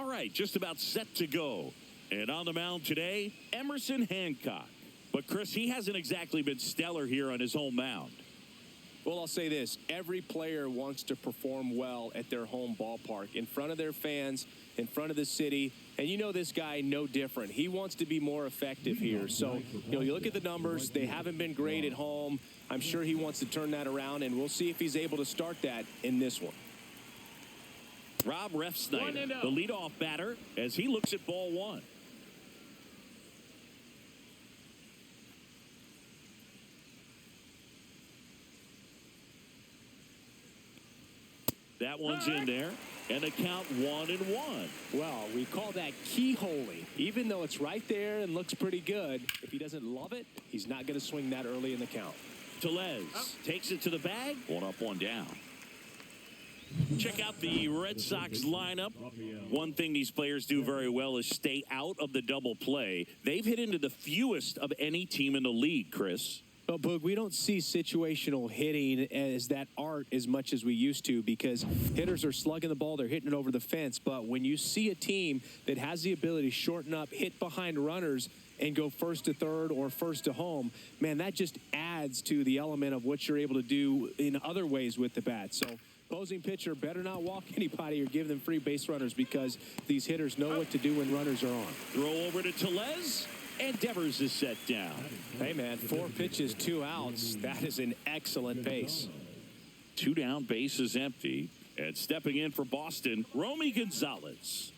All right, just about set to go. And on the mound today, Emerson Hancock. But, Chris, he hasn't exactly been stellar here on his home mound. Well, I'll say this. Every player wants to perform well at their home ballpark, in front of their fans, in front of the city. And you know this guy no different. He wants to be more effective here. So, you look at the numbers. They haven't been great at home. I'm sure he wants to turn that around, and we'll see if he's able to start that in this one. Rob Refsnyder, the leadoff batter, as he looks at ball one. That one's in there, and the count 1-1. Well, we call that keyholing. Even though it's right there and looks pretty good, if he doesn't love it, he's not going to swing that early in the count. Tellez takes it to the bag. 1 up, 1 down. Check out the Red Sox lineup. One thing these players do very well is stay out of the double play. They've hit into the fewest of any team in the league, Chris. Well, Boog, we don't see situational hitting as that art as much as we used to, because hitters are slugging the ball, they're hitting it over the fence. But when you see a team that has the ability to shorten up, hit behind runners, and go first to third or first to home, man, that just adds to the element of what you're able to do in other ways with the bat. So opposing pitcher better not walk anybody or give them free base runners, because these hitters know what to do when runners are on. Throw over to Tellez, and Devers is set down. Hey, man, 4 pitches, 2 outs. That is an excellent base. 2 down, base is empty. And stepping in for Boston, Romy Gonzalez.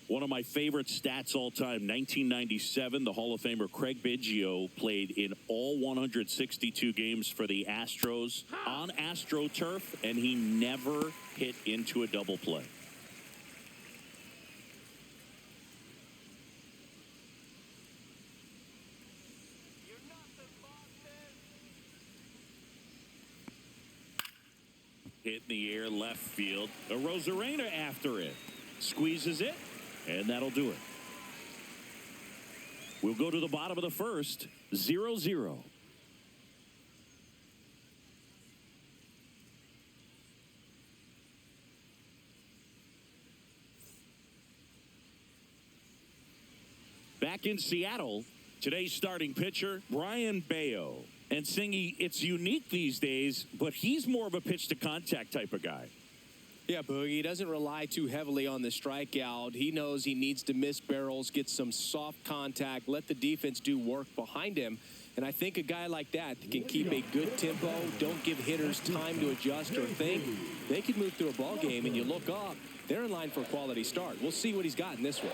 One of my favorite stats all time, 1997, the Hall of Famer Craig Biggio played in all 162 games for the Astros on AstroTurf, and he never hit into a double play. Hit in the air, left field. A Rosarena after it. Squeezes it. And that'll do it. We'll go to the bottom of the first, 0-0. Back in Seattle, today's starting pitcher, Brian Bayo. And Singy, it's unique these days, but he's more of a pitch-to-contact type of guy. Yeah, Boogie, he doesn't rely too heavily on the strikeout. He knows he needs to miss barrels, get some soft contact, let the defense do work behind him. And I think a guy like that can keep a good tempo, don't give hitters time to adjust or think, they could move through a ball game, and you look up, they're in line for a quality start. We'll see what he's got in this one.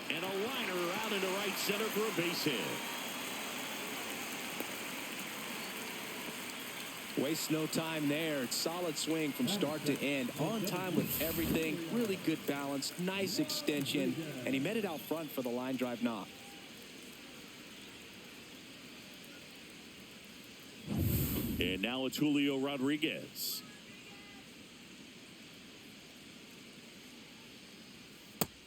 And a liner out into right center for a base hit. Waste no time there. Solid swing from start to end. On time with everything. Really good balance. Nice extension. And he met it out front for the line drive knock. And now it's Julio Rodriguez.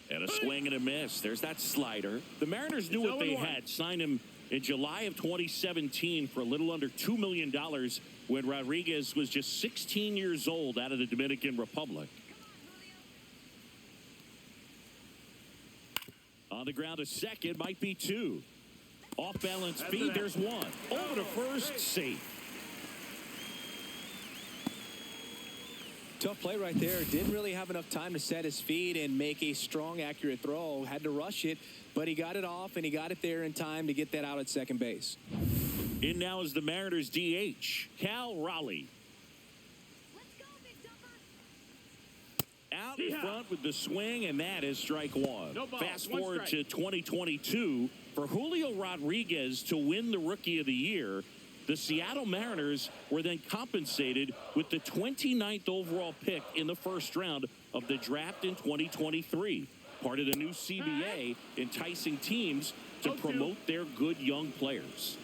And a swing and a miss. There's that slider. The Mariners knew what they had. Signed him in July of 2017 for a little under $2 million when Rodriguez was just 16 years old out of the Dominican Republic. On the ground, a second, might be 2. Off balance feed, there's 1. Over to first, safe. Tough play right there. Didn't really have enough time to set his feet and make a strong, accurate throw. Had to rush it, but he got it off, and he got it there in time to get that out at second base. In now is the Mariners DH, Cal Raleigh. Let's go, Big Dumper. Out in front with the swing, and that is strike 1. No ball, Fast one forward strike. to 2022. For Julio Rodriguez to win the Rookie of the Year, the Seattle Mariners were then compensated with the 29th overall pick in the first round of the draft in 2023. Part of the new CBA, enticing teams to promote their good young players.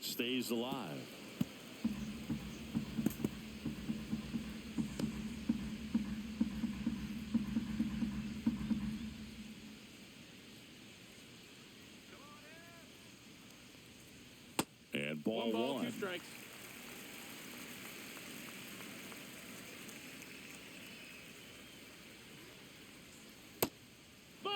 Stays alive. Ball Ball, one. 2 strikes. Ball.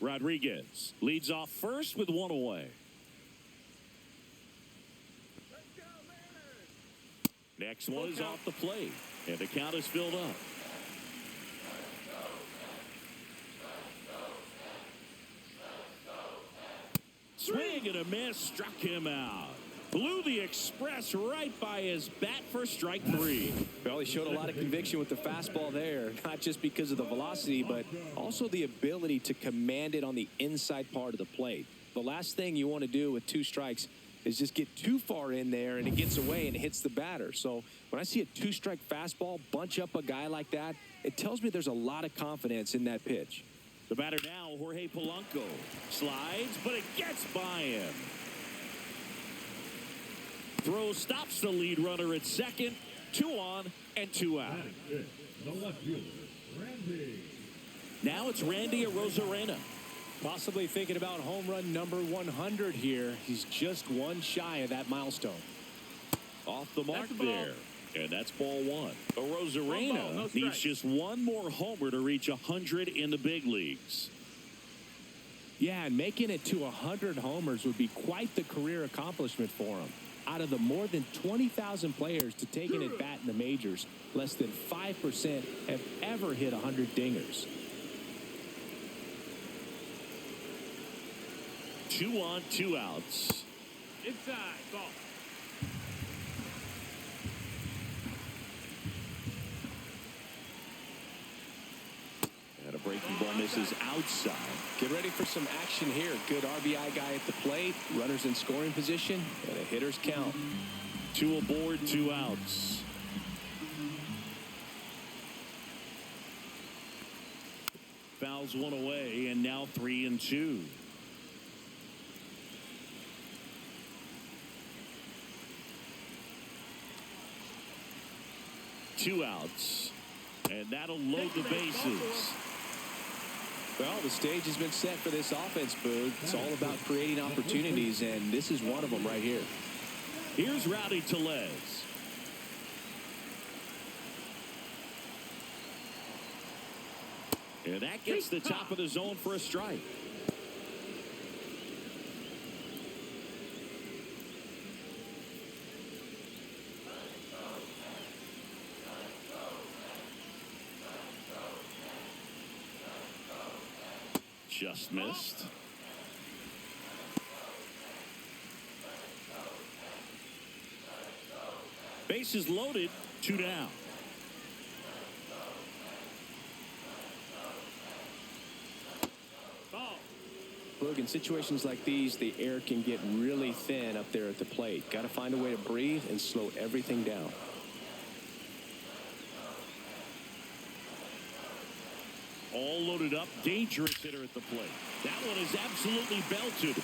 Rodriguez leads off first with 1 away. Next one is off the plate, and the count is filled up. Swing and a miss, struck him out. Blew the express right by his bat for strike 3. Well, he showed a lot of conviction with the fastball there, not just because of the velocity, but also the ability to command it on the inside part of the plate. The last thing you want to do with 2 strikes is just get too far in there and it gets away and it hits the batter. So when I see a 2-strike fastball bunch up a guy like that, it tells me there's a lot of confidence in that pitch. The batter now, Jorge Polanco. Slides, but it gets by him. Throw stops the lead runner at second. 2 on and 2 out. The left fielder, Randy. Now it's Randy Arozarena. Possibly thinking about home run number 100 here. He's just 1 shy of that milestone. Off the mark That's the ball. there. And that's ball 1. Arozarena One ball, no needs strikes. just 1 more homer to reach 100 in the big leagues. Yeah, and making it to 100 homers would be quite the career accomplishment for him. Out of the more than 20,000 players to take an at bat in the majors, less than 5% have ever hit 100 dingers. 2 on, 2 outs. Inside. Ball. And a breaking ball misses outside. Get ready for some action here. Good RBI guy at the plate, runners in scoring position, and a hitter's count. 2 aboard, 2 outs. Fouls 1 away, and now 3 and 2. Two outs, and that'll load the bases. Well, the stage has been set for this offense, Boog. It's all about creating opportunities, and this is one of them right here. Here's Rowdy Tellez. And that gets the top of the zone for a strike. Just missed. Bases loaded, 2 down. Ball. Boog, in situations like these, the air can get really thin up there at the plate. Got to find a way to breathe and slow everything down. All loaded up, dangerous hitter at the plate. That one is absolutely belted.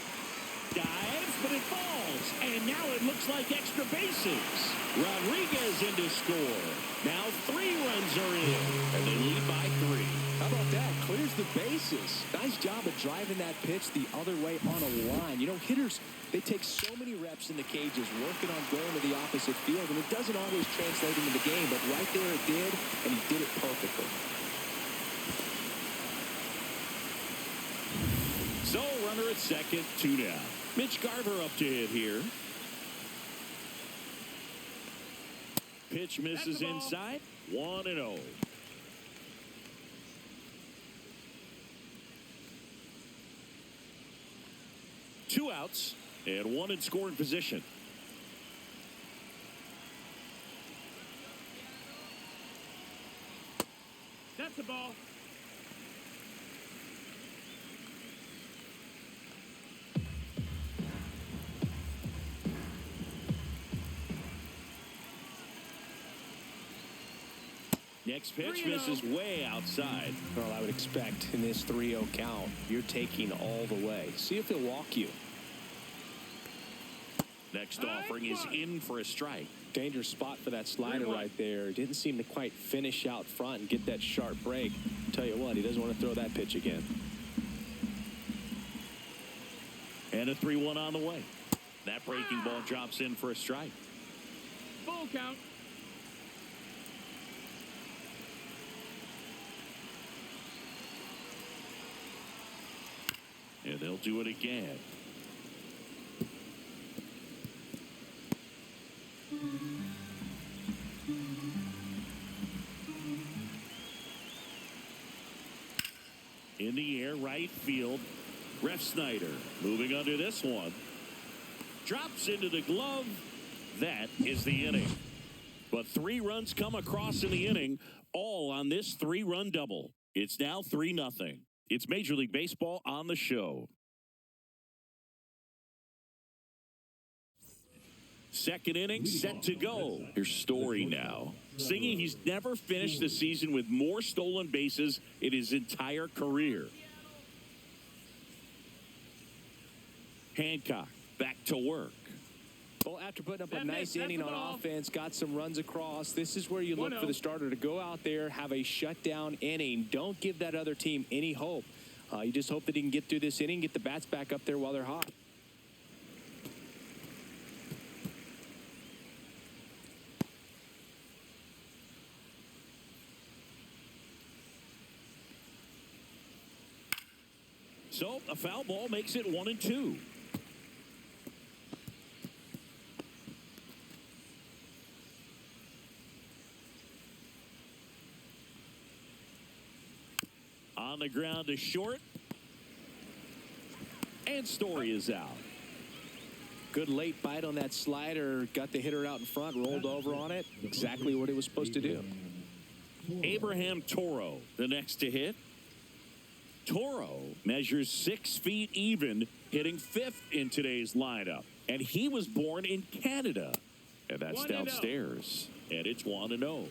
Dives, but it falls. And now it looks like extra bases. Rodriguez in to score. Now 3 runs are in, and they lead by 3. How about that? Clears the bases. Nice job of driving that pitch the other way on a line. You know, hitters, they take so many reps in the cages working on going to the opposite field, and it doesn't always translate into the game, but right there it did, and he did it perfectly. So, runner at second, 2 down. Mitch Garver up to hit here. Pitch misses inside, 1-0. Two outs and 1 in scoring position. That's the ball. Next pitch misses way outside. Well, I would expect in this 3-0 count, you're taking all the way. See if he'll walk you. Next offering is in for a strike. Dangerous spot for that slider right there. Didn't seem to quite finish out front and get that sharp break. Tell you what, he doesn't want to throw that pitch again. And a 3-1 on the way. That breaking ball drops in for a strike. Full count. And they'll do it again. In the air, right field. Ref Snyder moving under this one. Drops into the glove. That is the inning. But 3 runs come across in the inning, all on this 3-run double. It's now 3-0. It's Major League Baseball on the show. Second inning set to go. Here's Story now, singing he's never finished the season with more stolen bases in his entire career. Hancock back to work. Well, after putting up a nice inning on offense, got some runs across, this is where you look for the starter to go out there, have a shutdown inning. Don't give that other team any hope. You just hope that he can get through this inning, get the bats back up there while they're hot. So a foul ball makes it 1-2. On the ground to short. And Story is out. Good late bite on that slider. Got the hitter out in front, rolled over on it. Exactly what he was supposed to do. Abraham Toro, the next to hit. Toro measures 6 feet even, hitting 5th in today's lineup. And he was born in Canada. And that's downstairs. And it's 1-0.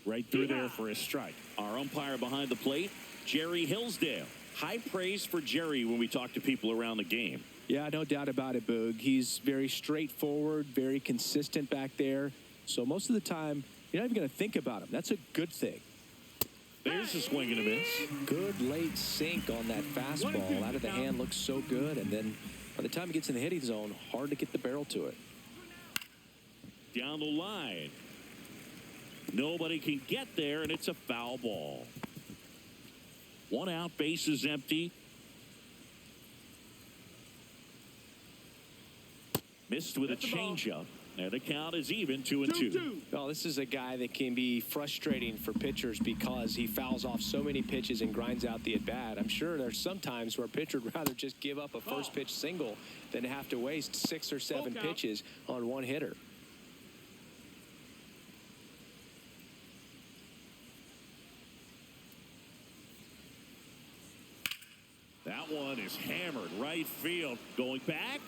Right through there for a strike. Our umpire behind the plate, Jerry Hillsdale. High praise for Jerry when we talk to people around the game. Yeah, no doubt about it, Boog. He's very straightforward, very consistent back there. So most of the time, you're not even going to think about him. That's a good thing. There's a swing and a miss. Good late sink on that fastball. Out of the hand, looks so good. And then by the time he gets in the hitting zone, hard to get the barrel to it. Down the line. Nobody can get there, and it's a foul ball. 1 out, base is empty. Missed with a changeup, and the count is even 2-2. Well, this is a guy that can be frustrating for pitchers because he fouls off so many pitches and grinds out the at-bat. I'm sure there's some times where a pitcher would rather just give up a first pitch single than have to waste 6 or 7 pitches on one hitter. That one is hammered right field. Going back.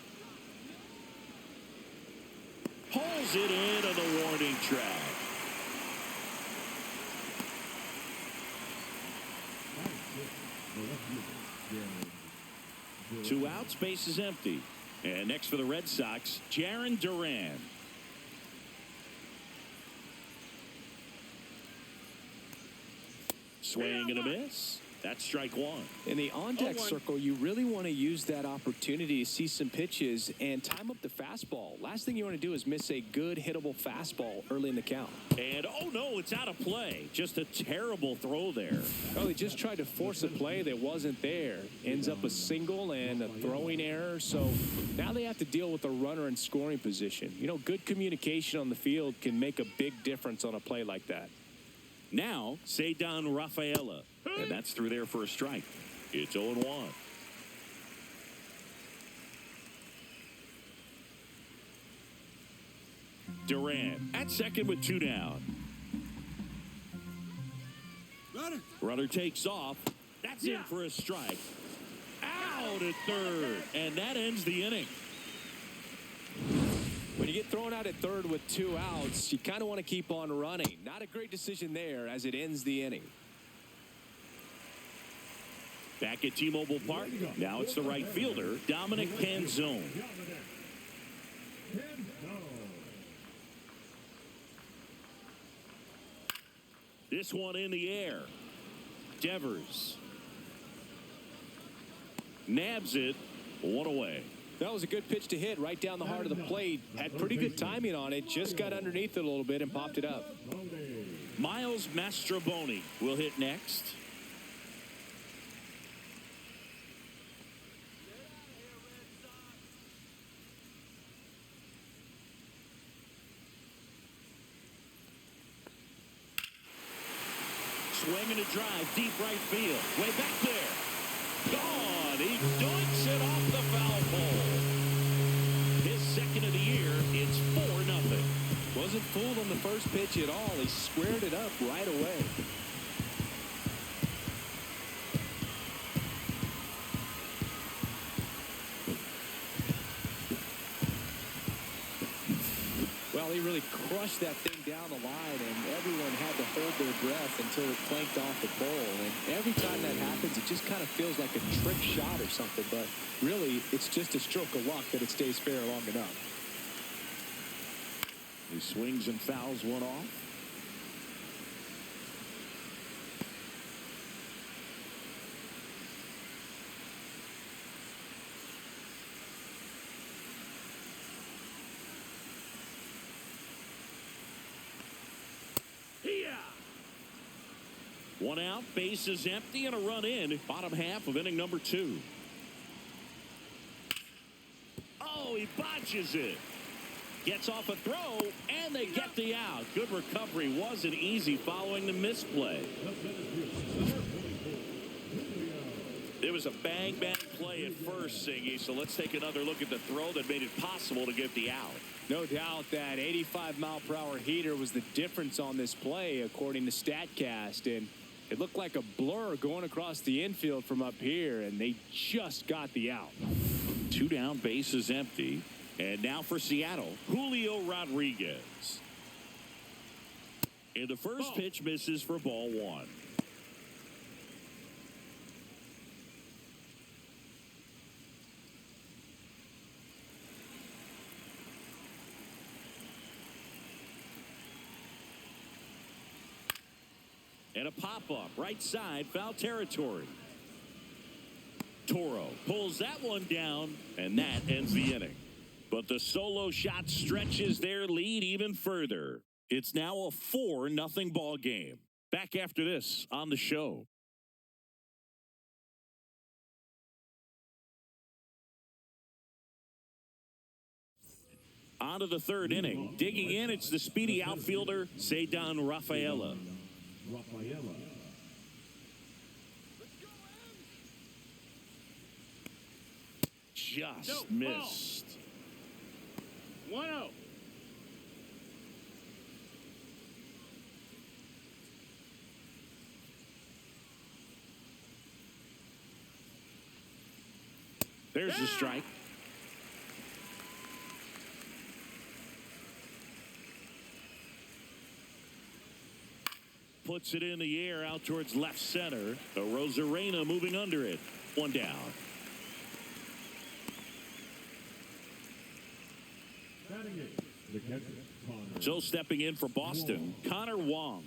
Pulls it in on the warning track. Two outs, base is empty. And next for the Red Sox, Jarren Duran. Swing and a miss. That's strike 1. In the on-deck circle, you really want to use that opportunity to see some pitches and time up the fastball. Last thing you want to do is miss a good hittable fastball early in the count. And, oh, no, it's out of play. Just a terrible throw there. Oh, he just tried to force a play that wasn't there. Ends up a single and a throwing error. So now they have to deal with a runner in scoring position. You know, good communication on the field can make a big difference on a play like that. Now, Ceddanne Rafaela. And that's through there for a strike. It's 0-1. Duran at second with 2 down. Runner takes off. That's in for a strike. Out at third. And that ends the inning. When you get thrown out at third with 2 outs, you kind of want to keep on running. Not a great decision there as it ends the inning. Back at T-Mobile Park, now it's the right fielder, Dominic Canzone. This one in the air. Devers nabs it, one away. That was a good pitch to hit right down the heart of the plate. Had pretty good timing on it. Just got underneath it a little bit and popped it up. Miles Mastrobuoni will hit next. Swinging a drive, deep right field. Way back there. Gone. He doinks it off the foul pole. His second of the year. It's 4-0. Wasn't fooled on the first pitch at all. He squared it up right away. Well, he really crushed that thing down the line, and everyone had to hold their breath until it clanked off the pole. And every time that happens, it just kind of feels like a trick shot or something. But really, it's just a stroke of luck that it stays fair long enough. He swings and fouls one off. One out, base is empty, and a run in. Bottom half of inning number 2. Oh, he botches it. Gets off a throw, and they get the out. Good recovery. Wasn't easy following the misplay. It was a bang-bang play at first, Singy, so let's take another look at the throw that made it possible to get the out. No doubt that 85-mile-per-hour heater was the difference on this play, according to StatCast. And it looked like a blur going across the infield from up here, and they just got the out. 2 down, base is empty. And now for Seattle, Julio Rodriguez. And the first pitch misses for ball 1. And a pop-up, right side, foul territory. Toro pulls that one down, and that ends the inning. But the solo shot stretches their lead even further. It's now a 4-0 ball game. Back after this on the show. On to the third inning. Digging in, it's the speedy outfielder, Ceddanne Rafaela. Just missed. 1-0. There's the strike. Puts it in the air out towards left center. Rosarena moving under it. 1 down. So stepping in for Boston, Connor Wong.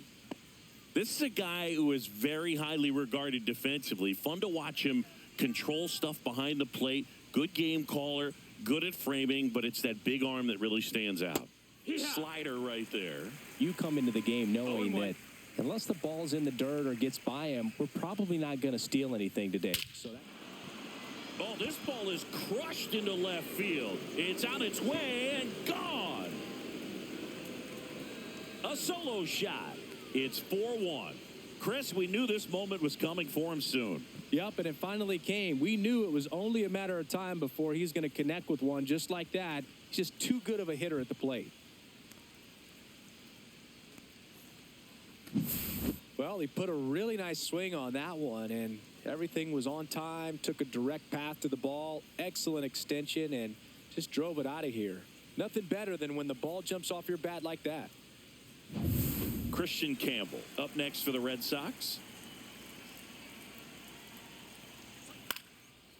This is a guy who is very highly regarded defensively. Fun to watch him control stuff behind the plate. Good game caller, good at framing, but it's that big arm that really stands out. Slider right there. You come into the game knowing that unless the ball's in the dirt or gets by him, we're probably not going to steal anything today. So Oh, this ball is crushed into left field. It's on its way and gone. A solo shot. It's 4-1. Chris, we knew this moment was coming for him soon. Yep, and it finally came. We knew it was only a matter of time before he's going to connect with one just like that. He's just too good of a hitter at the plate. Well, he put a really nice swing on that one, and everything was on time, took a direct path to the ball, excellent extension, and just drove it out of here. Nothing better than when the ball jumps off your bat like that. Christian Campbell up next for the Red Sox.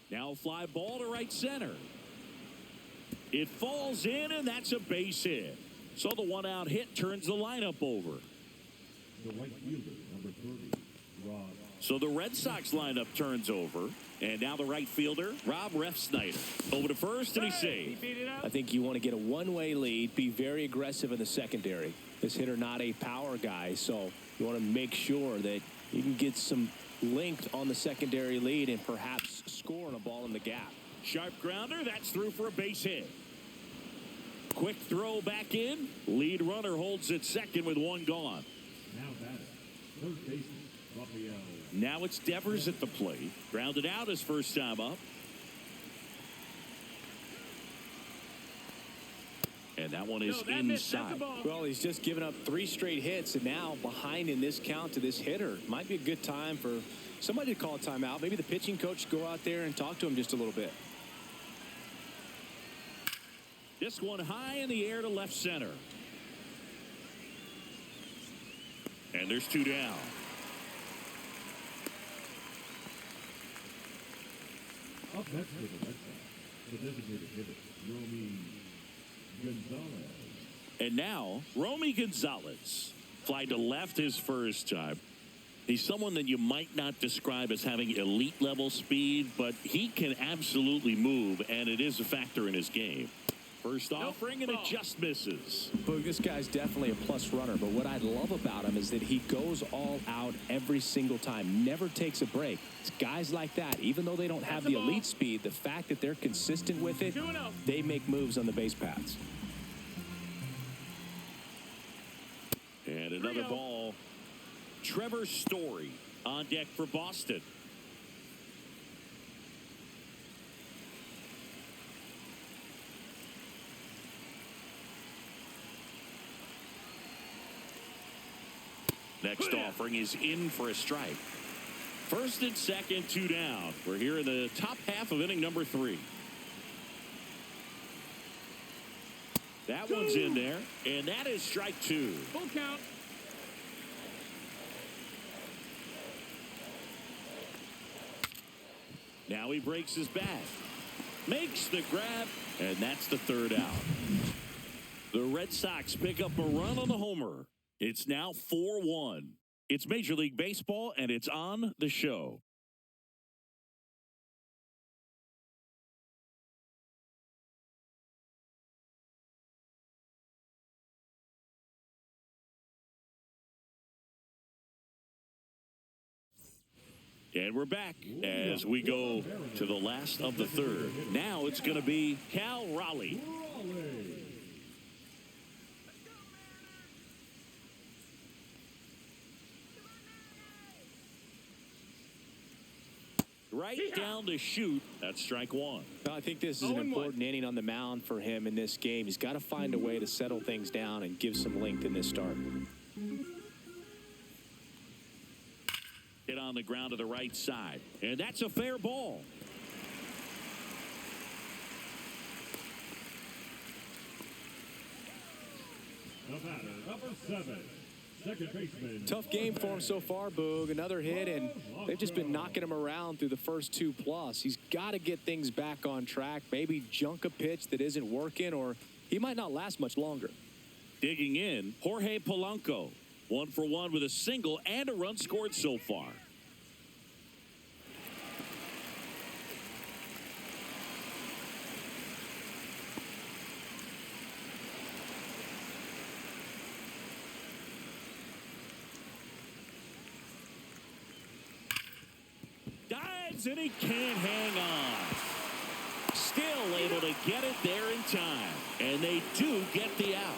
Now a fly ball to right center. It falls in, and that's a base hit. So the one-out hit turns the lineup over. The right fielder, number 30, Rob. So the Red Sox lineup turns over. And now the right fielder, Rob Refsnyder. Over to first, and he's safe. I think you want to get a one-way lead, be very aggressive in the secondary. This hitter not a power guy, so you want to make sure that you can get some length on the secondary lead and perhaps score on a ball in the gap. Sharp grounder, that's through for a base hit. Quick throw back in. Lead runner holds at second with one gone. Now batting, third baseman, Raphael. Now it's Devers at the plate. Grounded out his first time up. And that one is inside. Well, he's just given up 3 straight hits, and now behind in this count to this hitter. Might be a good time for somebody to call a timeout. Maybe the pitching coach go out there and talk to him just a little bit. This one high in the air to left center. And there's 2 down. Up next for the Red Sox, the designated hitter, Romy Gonzalez. And now, Romy Gonzalez. Fly to left his first time. He's someone that you might not describe as having elite level speed, but he can absolutely move, and it is a factor in his game. First offering, and it just misses. Boog, this guy's definitely a plus runner, but what I love about him is that he goes all out every single time, never takes a break. It's guys like that, even though they don't have the elite speed, the fact that they're consistent with it, they make moves on the base paths. And another ball. Trevor Story on deck for Boston. Next offering is in for a strike. First and second, 2 down. We're here in the top half of inning number 3. That one's in there, and that is strike 2. Full count. Now he breaks his bat. Makes the grab, and that's the 3rd out. The Red Sox pick up a run on the homer. It's now 4-1. It's Major League Baseball, and it's on the show. And we're back as we go to the last of the 3rd. Now it's going to be Cal Raleigh. Right down to shoot. That's strike 1. Well, I think this is an important inning on the mound for him in this game. He's got to find a way to settle things down and give some length in this start. Hit on the ground to the right side. And that's a fair ball. The batter, number 7. Second baseman. Tough game for him so far, Boog. Another hit, and they've just been knocking him around through the first 2+. He's got to get things back on track. Maybe junk a pitch that isn't working, or he might not last much longer. Digging in, Jorge Polanco. 1 for 1 with a single and a run scored so far. And he can't hang on. Still able to get it there in time. And they do get the out.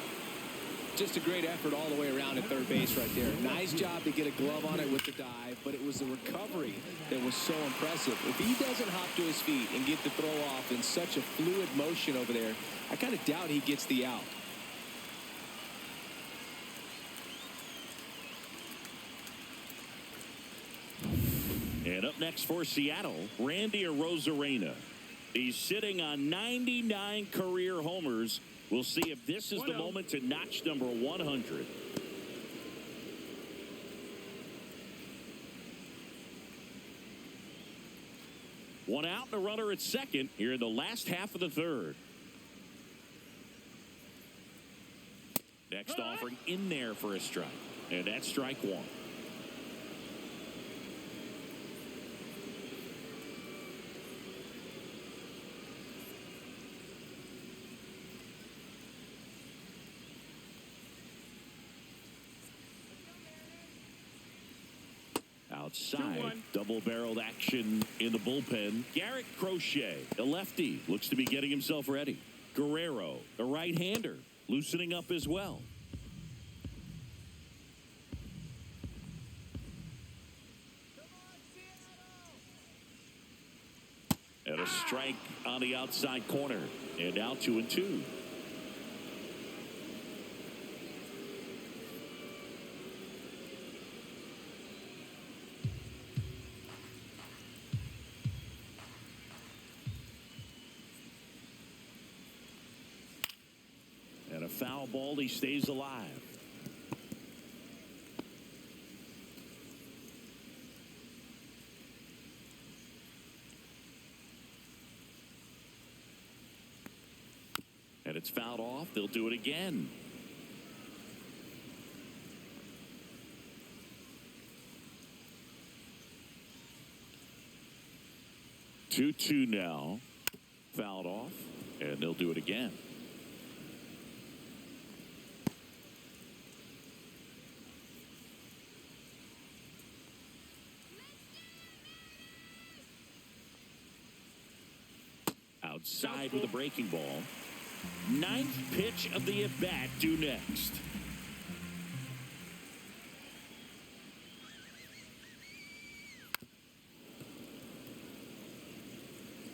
Just a great effort all the way around at third base right there. Nice job to get a glove on it with the dive, but it was the recovery that was so impressive. If he doesn't hop to his feet and get the throw off in such a fluid motion over there, I kind of doubt he gets the out. And up next for Seattle, Randy Arozarena. He's sitting on 99 career homers. We'll see if this is the moment to notch number 100. One out and a runner at second here in the last half of the third. Next offering in there for a strike. And that's strike one. Outside, double-barreled action in the bullpen. Garrett Crochet, a lefty, looks to be getting himself ready. Guerrero, a right-hander, loosening up as well. And a strike on the outside corner. And now 2-2. And a foul ball, he stays alive. And it's fouled off. They'll do it again. Two now. Fouled off. And they'll do it again. Outside with a breaking ball. Ninth pitch of the at-bat due next.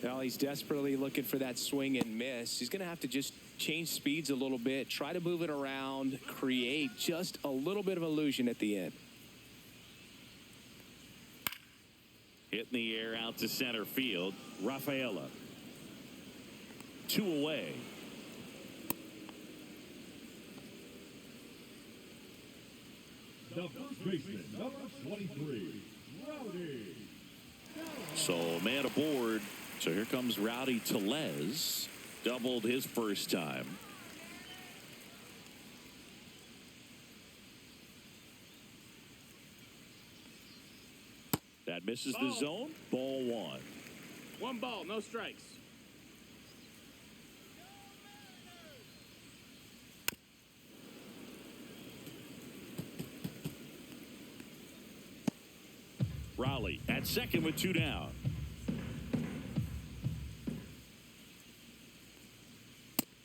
Well, he's desperately looking for that swing and miss. He's going to have to just change speeds a little bit, try to move it around, create just a little bit of illusion at the end. Hit in the air out to center field. Rafaela. 2 away. The first baseman, number 23, Rowdy. So man aboard. So here comes Rowdy Tellez. Doubled his first time. That misses the zone. Ball one. 1 ball, no strikes. Raleigh at second with 2 down.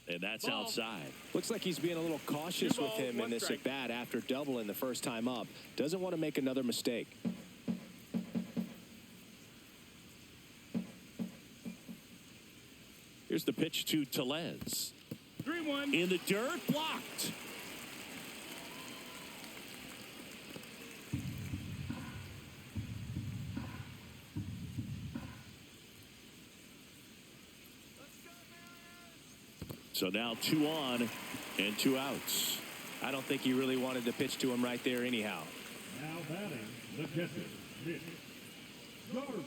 And that's outside. Looks like he's being a little cautious with him in this at bat after doubling the first time up. Doesn't want to make another mistake. Here's the pitch to Tellez. 3-1. In the dirt, blocked. So now 2 on and 2 outs. I don't think he really wanted to pitch to him right there anyhow. Now batting, the catcher, Mitch Garver.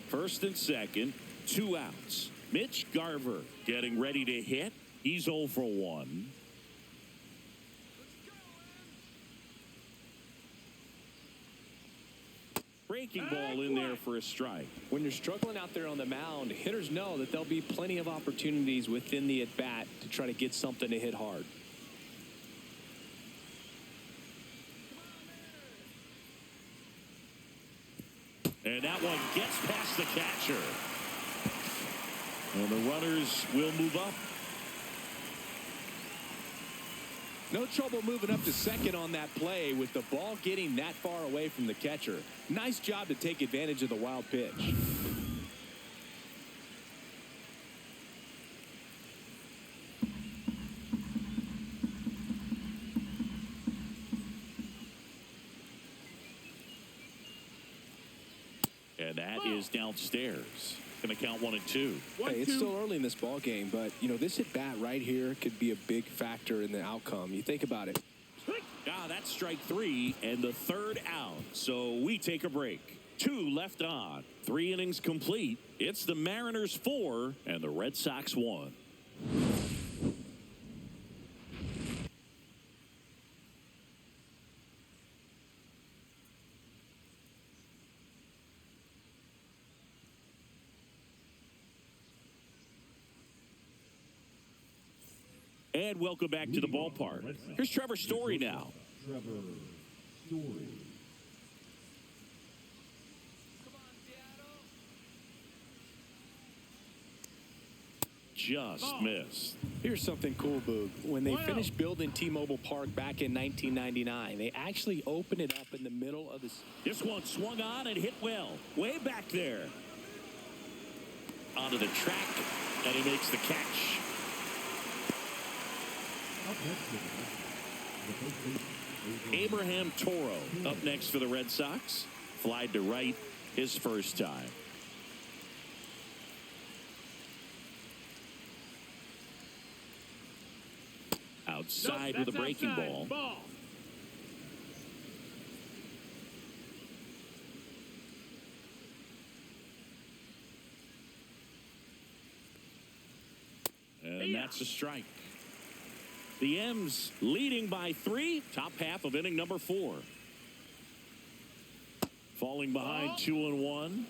First and second, 2 outs. Mitch Garver getting ready to hit. He's 0 for 1. Breaking ball in there for a strike. When you're struggling out there on the mound, hitters know that there'll be plenty of opportunities within the at-bat to try to get something to hit hard. And that one gets past the catcher. And the runners will move up. No trouble moving up to second on that play with the ball getting that far away from the catcher. Nice job to take advantage of the wild pitch. And that is downstairs. Going to count 1 and 2. Hey, it's still early in this ball game, but you know this at bat right here could be a big factor in the outcome. You think about it. That's strike 3 and the 3rd out. So we take a break. 2 left on. 3 innings complete. It's the Mariners 4 and the Red Sox 1. And welcome back to the ballpark. Here's Trevor Story now. Trevor Story. Just missed. Here's something cool, Boog. When they finished building T-Mobile Park back in 1999, they actually opened it up in the middle of the... This one swung on and hit well. Way back there. Onto the track, and he makes the catch. Abraham Toro up next for the Red Sox. Flied to right his first time. Outside with a breaking ball. And that's a strike. The M's leading by 3. Top half of inning number 4. Falling behind 2-1.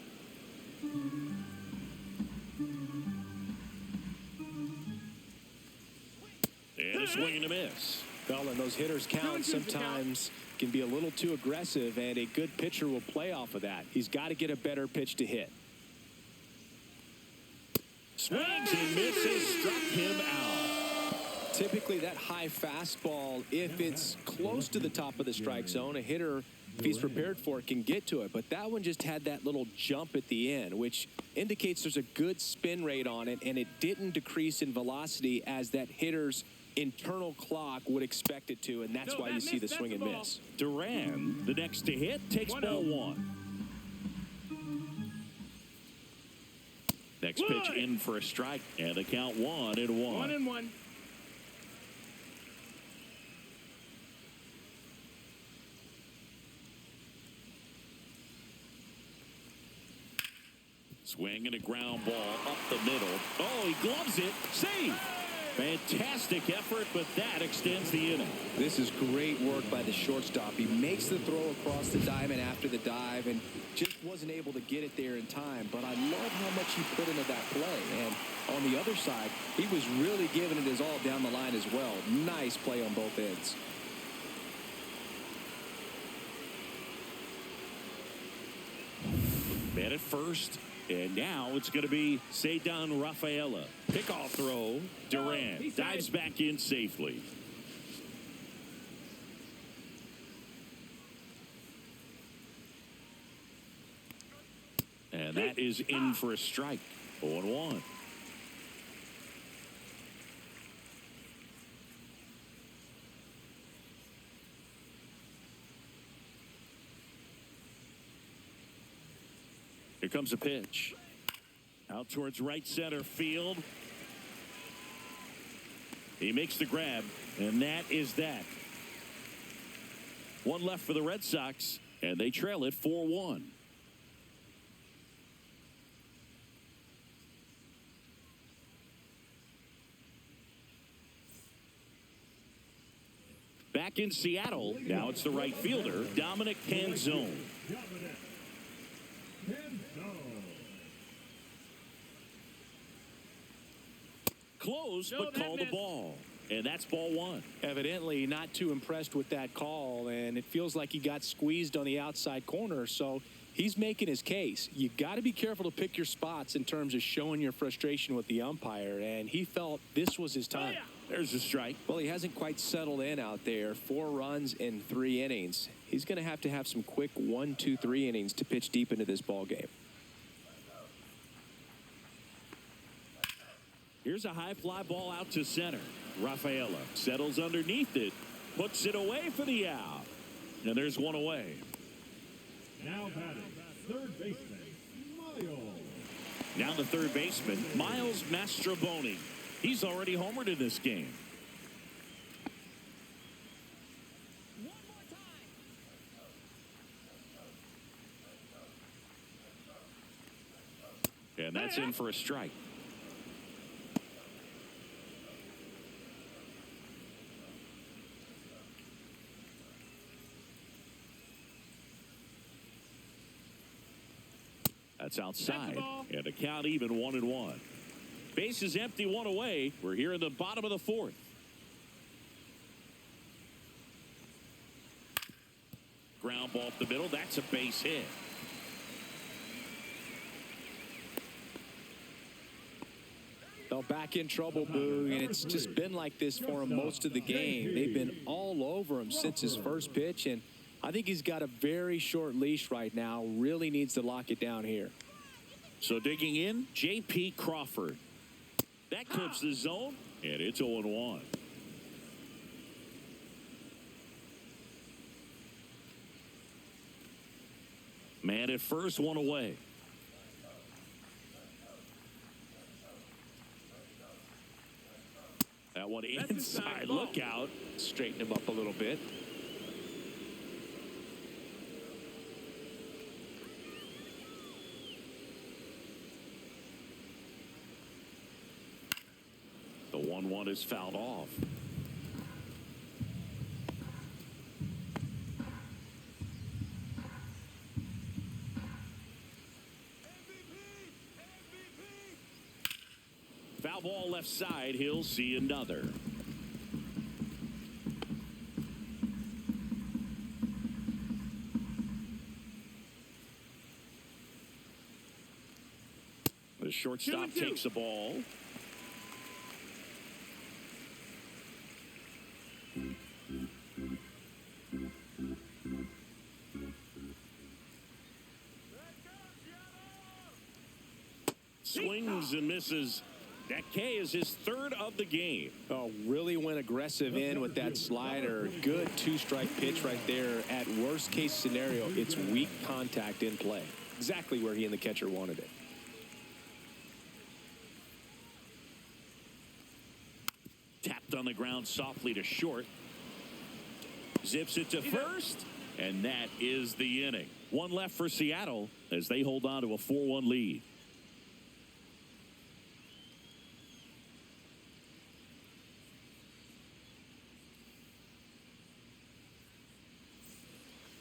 And a swing and a miss. Well, and those hitters count sometimes can be a little too aggressive, and a good pitcher will play off of that. He's got to get a better pitch to hit. Swings and misses, struck him out. Typically, that high fastball, if it's close to the top of the strike zone, a hitter, if he's prepared for it, can get to it. But that one just had that little jump at the end, which indicates there's a good spin rate on it, and it didn't decrease in velocity as that hitter's internal clock would expect it to, and that's why you see the swing and miss. Duran, the next to hit, takes ball 1. Next pitch in for a strike, and the count 1-1. 1-1. Swing and a ground ball up the middle. Oh, he gloves it. Save. Fantastic effort, but that extends the inning. This is great work by the shortstop. He makes the throw across the diamond after the dive and just wasn't able to get it there in time. But I love how much he put into that play. And on the other side, he was really giving it his all down the line as well. Nice play on both ends. Man at first. And now it's going to be Cedar Rafaela. Pickoff throw. Duran dives back in safely. And that is in for a strike. 0-1. Here comes a pitch. Out towards right center field. He makes the grab, and that is that. 1 left for the Red Sox, and they trail it 4-1. Back in Seattle, now it's the right fielder, Dominic Canzone. Close, but call the ball. And that's ball 1. Evidently not too impressed with that call, and it feels like he got squeezed on the outside corner, so he's making his case. You got to be careful to pick your spots in terms of showing your frustration with the umpire, and he felt this was his time. There's a strike. Well, he hasn't quite settled in out there. 4 runs in 3 innings. He's going to have some quick 1, 2, 3 innings to pitch deep into this ball game. Here's a high fly ball out to center. Rafaela settles underneath it, puts it away for the out. And there's one away. Now batting, third baseman, Miles. Now the third baseman, Miles Mastrobuoni. He's already homered in this game. One more time. That's in for a strike. That's outside. And the count even 1-1. Base is empty, one away. We're here in the bottom of the fourth. Ground ball up the middle. That's a base hit. They're back in trouble, Boog, and it's just been like this for him most of the game. They've been all over him since his first pitch, and I think he's got a very short leash right now. Really needs to lock it down here. So digging in, J.P. Crawford. That clips the zone, and it's 0-1. Man at first, one away. That one inside. Look out. Straighten him up a little bit. The 1-1 is fouled off. Foul ball left side. He'll see another. The shortstop takes the ball. Swings and misses. That K is his third of the game. Oh, really went aggressive in with that slider. Good two-strike pitch right there. At worst case scenario, it's weak contact in play. Exactly where he and the catcher wanted it. Tapped on the ground softly to short. Zips it to first. And that is the inning. One left for Seattle as they hold on to a 4-1 lead.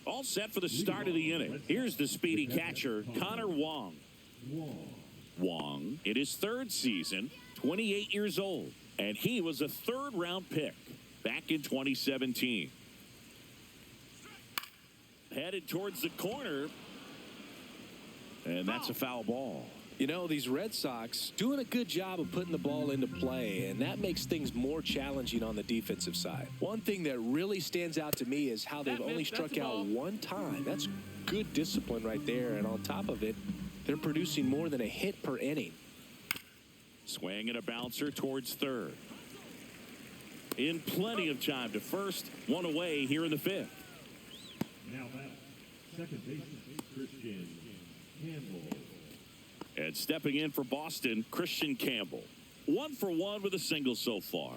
All set for the start of the inning. Here's the speedy catcher, Connor Wong. Wong, in his third season, 28 years old, and he was a third-round pick back in 2017. Headed towards the corner, and that's a foul ball. You know, these Red Sox doing a good job of putting the ball into play, and that makes things more challenging on the defensive side. One thing that really stands out to me is how they've only struck out one time. That's good discipline right there, and on top of it, they're producing more than a hit per inning. Swing and a bouncer towards third. In plenty of time to first, one away here in the fifth. Now back, second baseman, Christian Campbell. And stepping in for Boston, Christian Campbell. 1 for 1 with a single so far.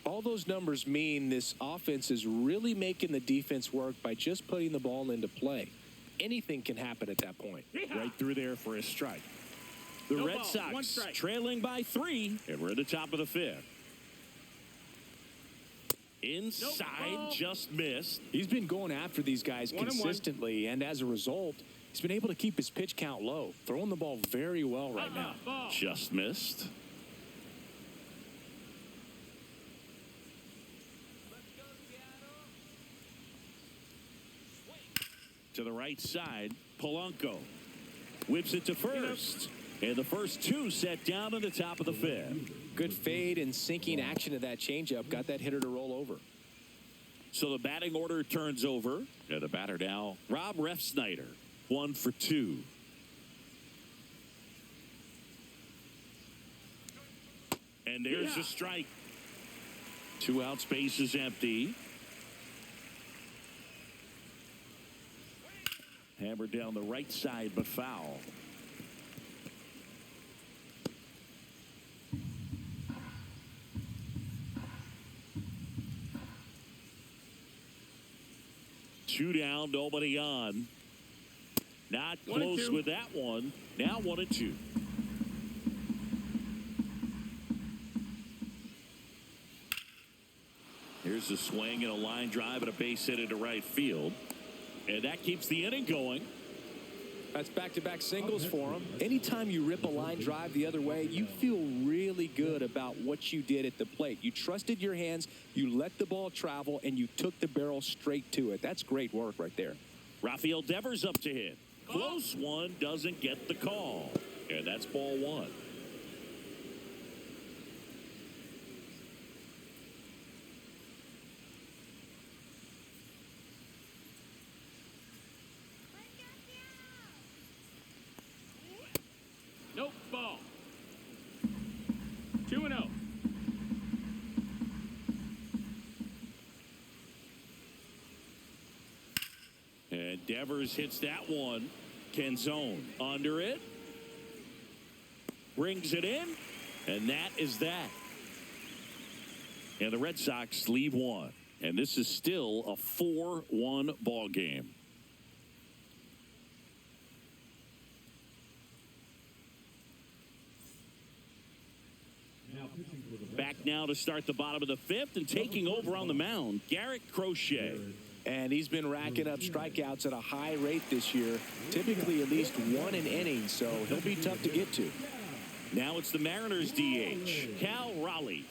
All those numbers mean this offense is really making the defense work by just putting the ball into play. Anything can happen at that point. Right through there for a strike. The Red Sox trailing by 3, and we're at the top of the fifth. Inside, just missed. He's been going after these guys consistently, and as a result, he's been able to keep his pitch count low, throwing the ball very well right now. Just missed. To the right side, Polanco whips it to first. And the first two set down in the top of the fifth. Good fade and sinking action of that changeup got that hitter to roll over. So the batting order turns over. And the batter now, Rob Refsnyder, 1 for 2. And there's a strike. 2 out, space is empty. Hammered down the right side, but foul. Two down, nobody on. Not close with that one. Now 1-2. Here's a swing and a line drive and a base hit into right field. And that keeps the inning going. That's back-to-back singles for him. Anytime you rip a line drive the other way, you feel really good about what you did at the plate. You trusted your hands, you let the ball travel, and you took the barrel straight to it. That's great work right there. Rafael Devers up to hit. Close one, doesn't get the call. And that's ball one. Nope, ball. 2-0. And Devers hits that one. Canzone under it. Brings it in. And that is that. And the Red Sox leave one. And this is still a 4-1 ball game. Back now to start the bottom of the fifth, and taking over on the mound, Garrett Crochet. And he's been racking up strikeouts at a high rate this year, typically at least one an inning, so he'll be tough to get to. Now it's the Mariners DH, Cal Raleigh.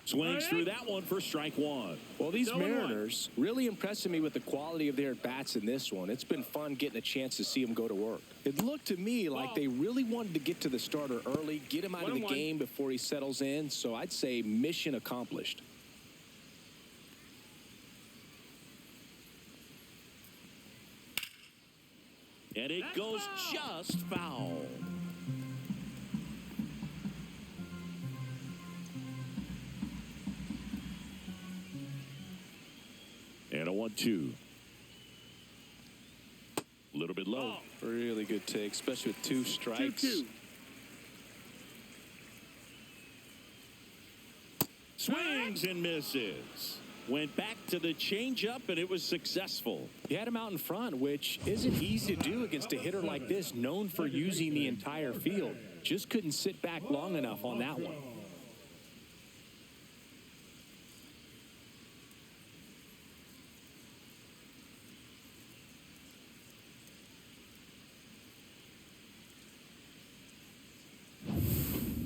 Swings through that one for strike one. Well, these Mariners really impressing me with the quality of their at-bats in this one. It's been fun getting a chance to see them go to work. It looked to me like they really wanted to get to the starter early, get him out of the game before he settles in, so I'd say mission accomplished. And it goes just foul. And a 1-2. A little bit low. Really good take, especially with two strikes. 2-2. Swings and misses. Went back to the changeup, and it was successful. He had him out in front, which isn't easy to do against a hitter like this, known for using the entire field. Just couldn't sit back long enough on that one.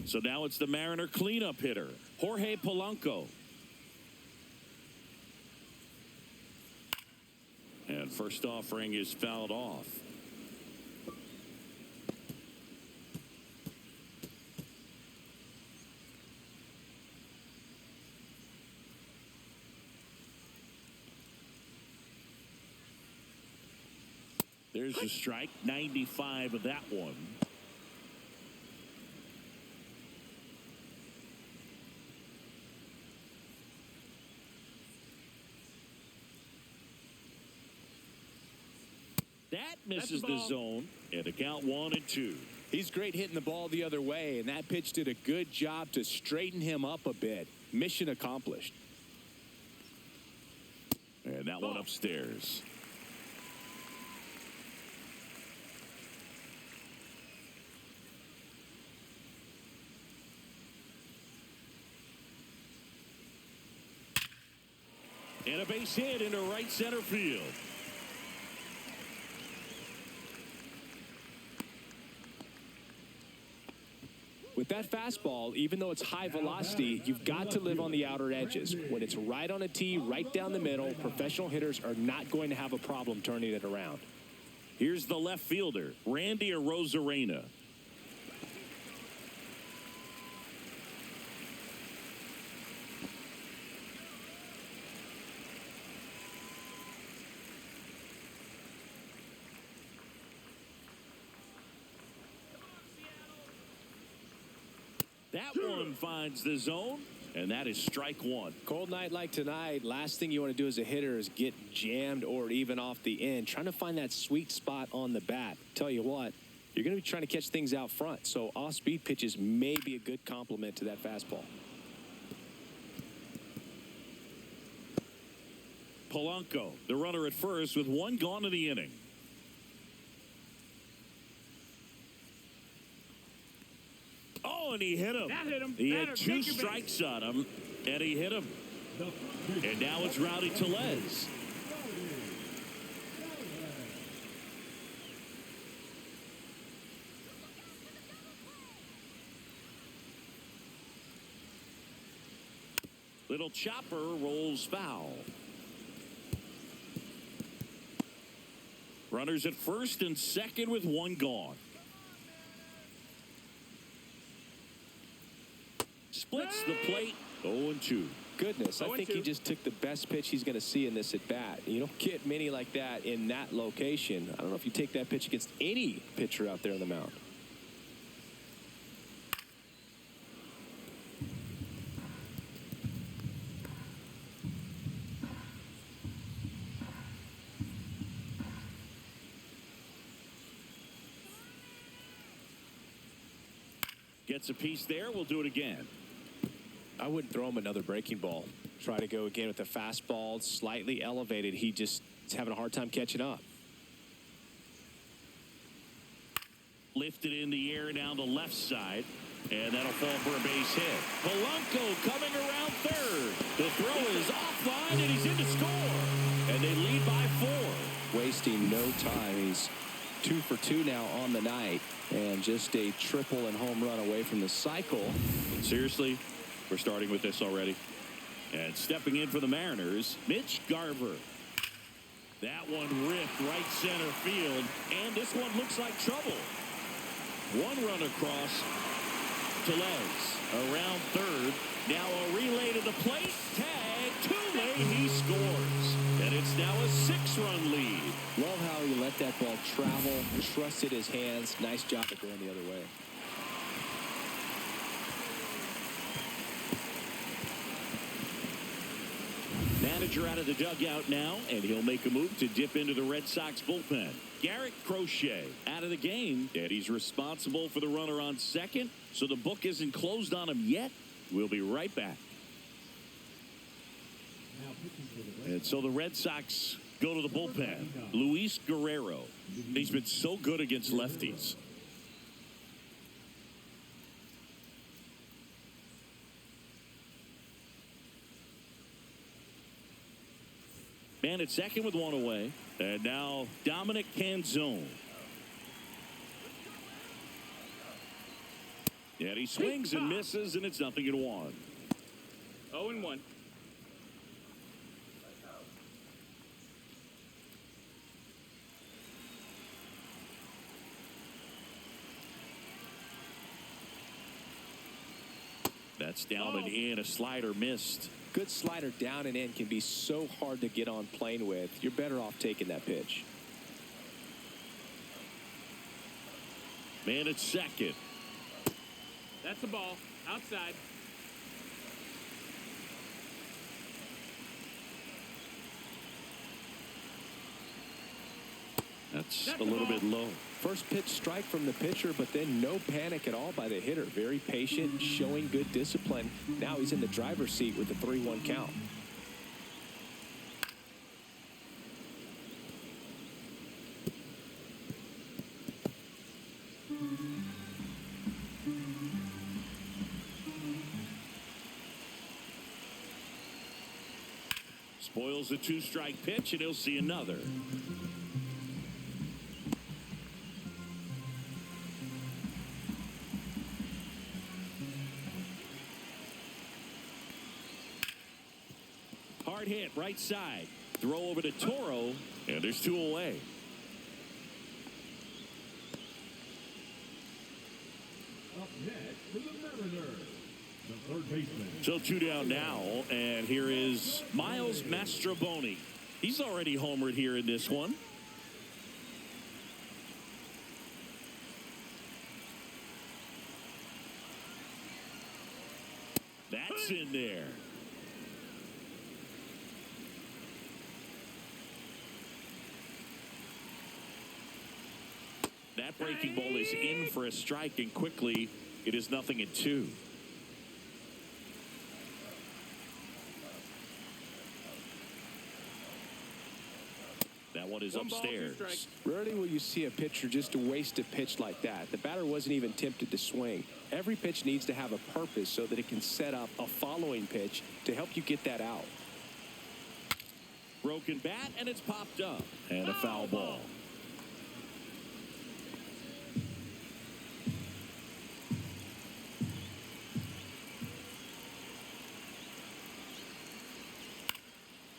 So now it's the Mariner cleanup hitter, Jorge Polanco. And first offering is fouled off. There's a strike, 95 of that one. That misses the zone, and a count 1-2. He's great hitting the ball the other way, and that pitch did a good job to straighten him up a bit. Mission accomplished. And that one upstairs. And a base hit into right center field. With that fastball, even though it's high velocity, you've got to live on the outer edges. When it's right on a tee, right down the middle, professional hitters are not going to have a problem turning it around. Here's the left fielder, Randy Arozarena. That one finds the zone, and that is strike one. Cold night like tonight, last thing you want to do as a hitter is get jammed or even off the end. Trying to find that sweet spot on the bat. Tell you what, you're going to be trying to catch things out front, so off-speed pitches may be a good complement to that fastball. Polanco, the runner at first with one gone in the inning. Oh, and he hit him. That hit him. He Batter, had 2 take your base. strikes on him, and he hit him. And now it's Rowdy Tellez. Little chopper rolls foul. Runners at first and second with 1 gone. Splits the plate. 0-2. Goodness, I think he just took the best pitch he's going to see in this at bat. You don't get many like that in that location. I don't know if you take that pitch against any pitcher out there on the mound. Gets a piece there. We'll do it again. I wouldn't throw him another breaking ball. Try to go again with the fastball, slightly elevated. He just is having a hard time catching up. Lifted in the air down the left side, and that'll fall for a base hit. Polanco coming around third. The throw is offline, and he's in to score. And they lead by 4. Wasting no time. He's 2 for 2 now on the night, and just a triple and home run away from the cycle. Seriously, we're starting with this already. And stepping in for the Mariners, Mitch Garver. That one ripped right center field, and this one looks like trouble. 1 run across. Tellez around third. Now a relay to the plate. Tag. Too late. He scores. And it's now a 6-run lead. Love how he let that ball travel, trusted his hands. Nice job of going the other way. Manager out of the dugout now, and he'll make a move to dip into the Red Sox bullpen. Garrett Crochet out of the game, and he's responsible for the runner on second, so the book isn't closed on him yet. We'll be right back. And so the Red Sox go to the bullpen. Luis Guerrero. He's been so good against lefties. Man at second with 1 away. And now Dominic Canzone. And he swings and misses, and it's 0-1. 0-1. That's down and in. A slider missed. Good slider down and in can be so hard to get on plane with. You're better off taking that pitch. Man at second. That's the ball. Outside. That's a little bit low. First pitch strike from the pitcher, but then no panic at all by the hitter. Very patient, showing good discipline. Now he's in the driver's seat with the 3-1 count. Spoils the 2-strike pitch, and he'll see another. Hard hit, right side. Throw over to Toro, and there's 2 away. Up next for the Mariners, the third baseman. So 2 down now, and here is Miles Mastrobuoni. He's already homered here in this one. That's in there. That breaking ball is in for a strike, and quickly it is 0-2. That one is 1 ball, 2 upstairs. strikes. Rarely will you see a pitcher just waste a pitch like that. The batter wasn't even tempted to swing. Every pitch needs to have a purpose so that it can set up a following pitch to help you get that out. Broken bat, and it's popped up. And a foul ball.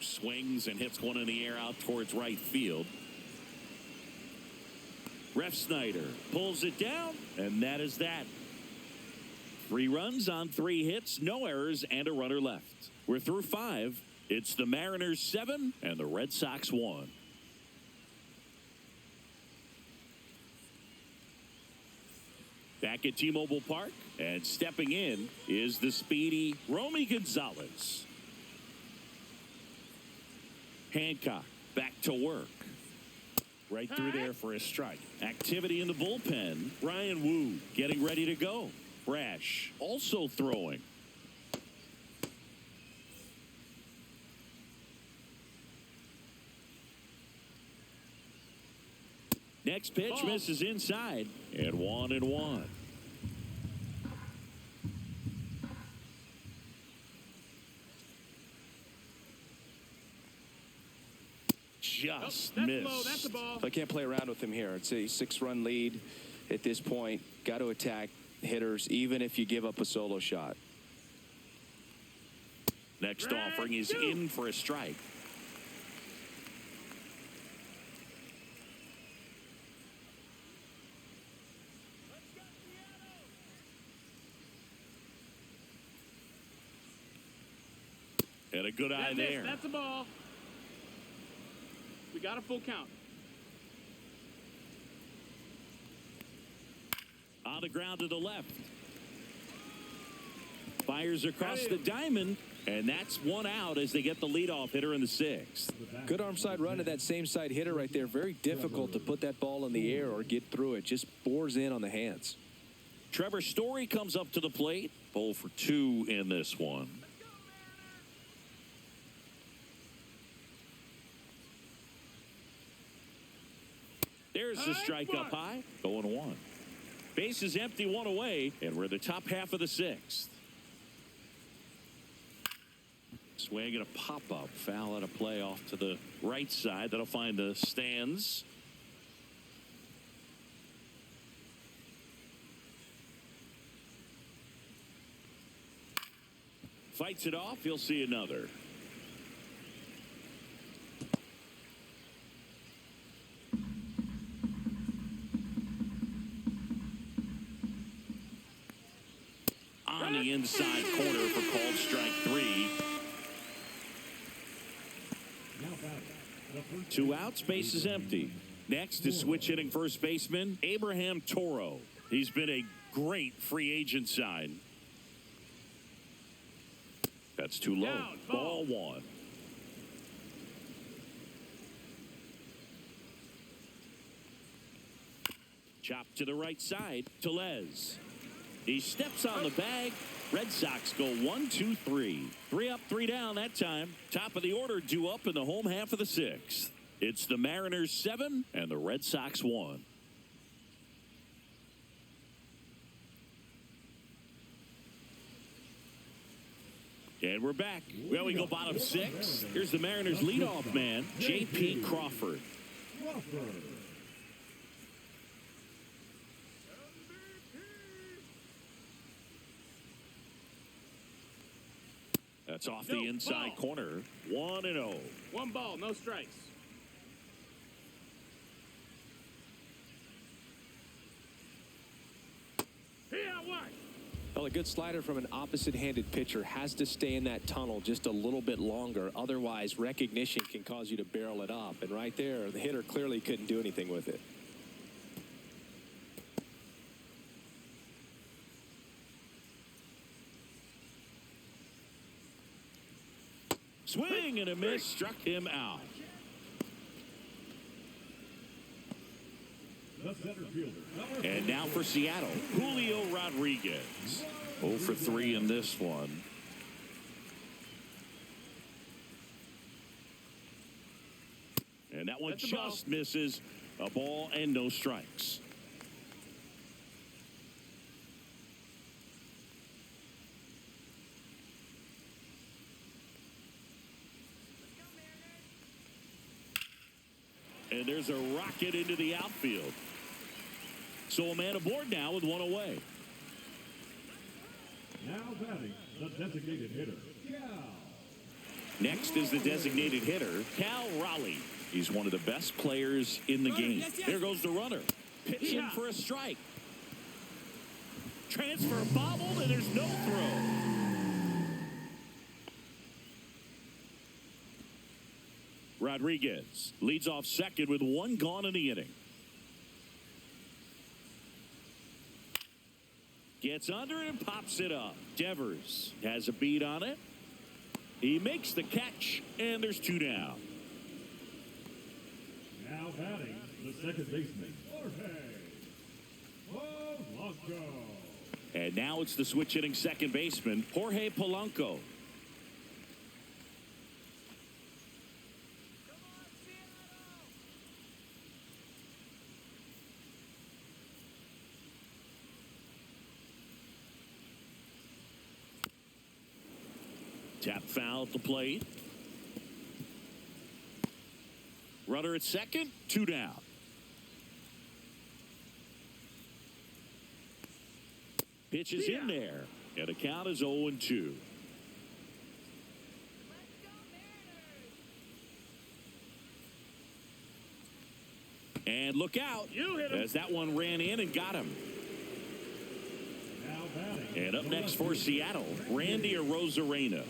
Swings and hits one in the air out towards right field. Ref Snyder pulls it down, and that is that. 3 runs on 3 hits, no errors, and a runner left. We're through 5. It's the Mariners 7 and the Red Sox 1. Back at T-Mobile Park, and stepping in is the speedy Romy Gonzalez. Hancock back to work. Right through there for a strike. Activity in the bullpen. Ryan Wu getting ready to go. Brash also throwing. Next pitch misses inside, and 1-1. Just missed. Low. That's a ball. I can't play around with him here. It's a 6-run lead at this point. Got to attack hitters, even if you give up a solo shot. Next offering is in for a strike. And a good eye there. That's a ball. We got a full count. On the ground to the left. Fires across the diamond, and that's 1 out as they get the leadoff hitter in the 6th. Good arm side run to that same side hitter right there. Very difficult to put that ball in the air or get through it. Just bores in on the hands. Trevor Story comes up to the plate. 0 for 2 in this one. There's the strike up high. 0-1. Base is empty, 1 away, and we're in the top half of the 6th. Swing and a pop-up. Foul out of play off to the right side. That'll find the stands. Fights it off. He'll see another. On the inside corner for called strike 3. 2 outs, base is empty. Next is switch hitting first baseman Abraham Toro. He's been a great free agent sign. That's too low. Down, ball 1. Chop to the right side. Tellez. He steps on the bag. Red Sox go 1-2-3. 3 up, 3 down that time. Top of the order due up in the home half of the 6th. It's the Mariners 7 and the Red Sox 1. And we're back. Well, we go bottom 6. Here's the Mariners leadoff man, J.P. Crawford. That's off the inside corner. 1-0. 1 ball, no strikes. Well, a good slider from an opposite-handed pitcher has to stay in that tunnel just a little bit longer. Otherwise, recognition can cause you to barrel it up. And right there, the hitter clearly couldn't do anything with it. Swing and a miss, struck him out. And now for Seattle, Julio Rodriguez. 0 for 3 in this one. And that one Hit the ball. just misses. A ball and no strikes. And there's a rocket into the outfield. So a man aboard now with one away. Now batting, the designated hitter, Cal. Next is the designated hitter, Cal Raleigh. He's one of the best players in the game. There goes the runner. Pitching for a strike. Transfer bobbled, and there's no throw. Rodriguez leads off second with one gone in the inning. Gets under it and pops it up. Devers has a beat on it. He makes the catch, and there's two down. Now batting, the second baseman, Jorge Polanco. And now it's the switch hitting second baseman, Jorge Polanco. Tap foul at the plate. Runner at second, two down. Pitch is in there, and the count is 0-2. And look out, You hit him. as that one ran in and got him. Now batting, And up next for Seattle, Randy Arozarena.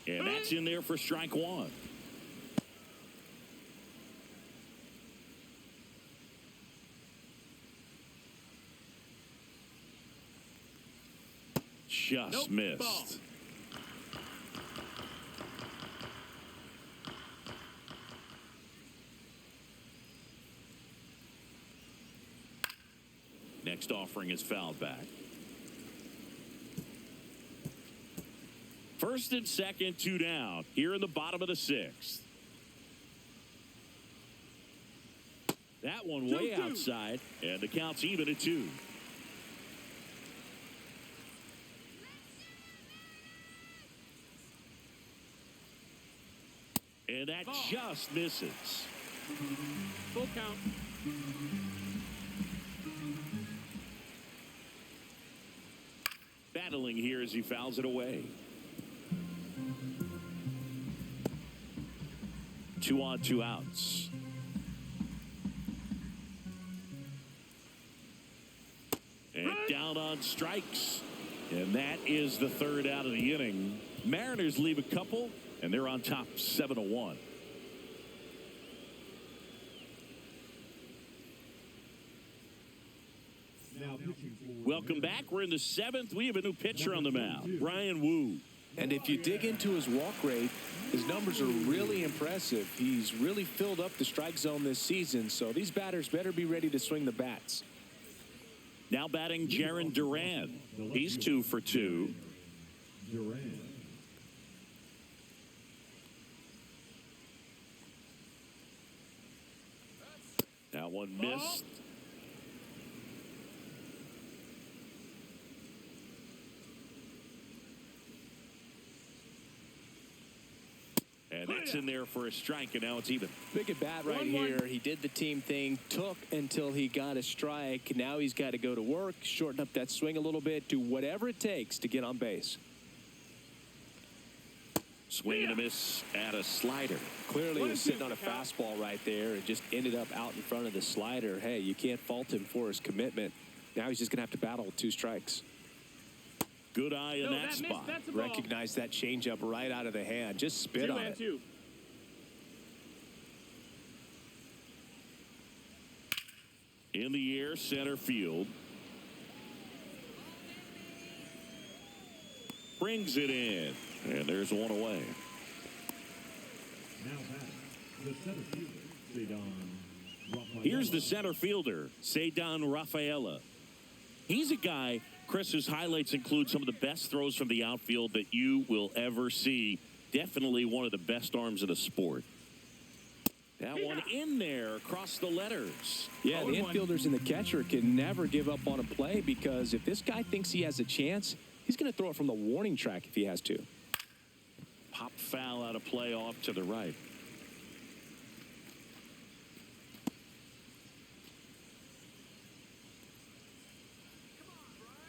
And that's in there for strike one. Just Nope, missed. ball. Next offering is fouled back. First and second, two down. Here in the bottom of the sixth. That one way 2-2. outside, and the count's even at 2. And that Ball. just misses. Full count. Battling here as he fouls it away. 2 on, 2 outs. And down on strikes. And that is the third out of the inning. Mariners leave a couple, and they're on top 7-1. Now pitching for Welcome back. We're in the 7th. We have a new pitcher on the mound, Brian Wu. And if you dig into his walk rate, his numbers are really impressive. He's really filled up the strike zone this season, so these batters better be ready to swing the bats. Now batting Jaron Duran. He's 2 for 2. Duran. That one missed. And that's in there for a strike, and now it's even. Big at bat right 1-1. here. He did the team thing, took until he got a strike. Now he's got to go to work, shorten up that swing a little bit, do whatever it takes to get on base. Swing and a miss at a slider. Clearly he was 1-2 sitting on a for count. fastball right there and just ended up out in front of the slider. Hey, you can't fault him for his commitment. Now he's just going to have to battle with 2 strikes. Good eye in No, that that missed. spot. That's a ball. Recognize that changeup right out of the hand. Just spit 2 on and it. 2. In the air, center field. Brings it in. And there's one away. Now batting, the center fielder, Cedon Rafaela. Here's the center fielder, Cedon Rafaela. He's a guy Chris, his highlights include some of the best throws from the outfield that you will ever see. Definitely one of the best arms of the sport. That one in there across the letters. Yeah, the infielders and the catcher can never give up on a play, because if this guy thinks he has a chance, he's going to throw it from the warning track if he has to. Pop foul out of play off to the right.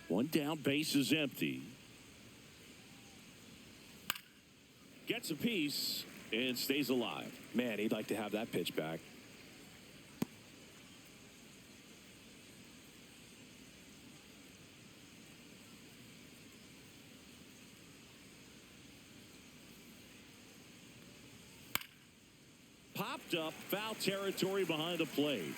One down, base is empty. Gets a piece and stays alive. Man, he'd like to have that pitch back. Popped up, foul territory behind the plate.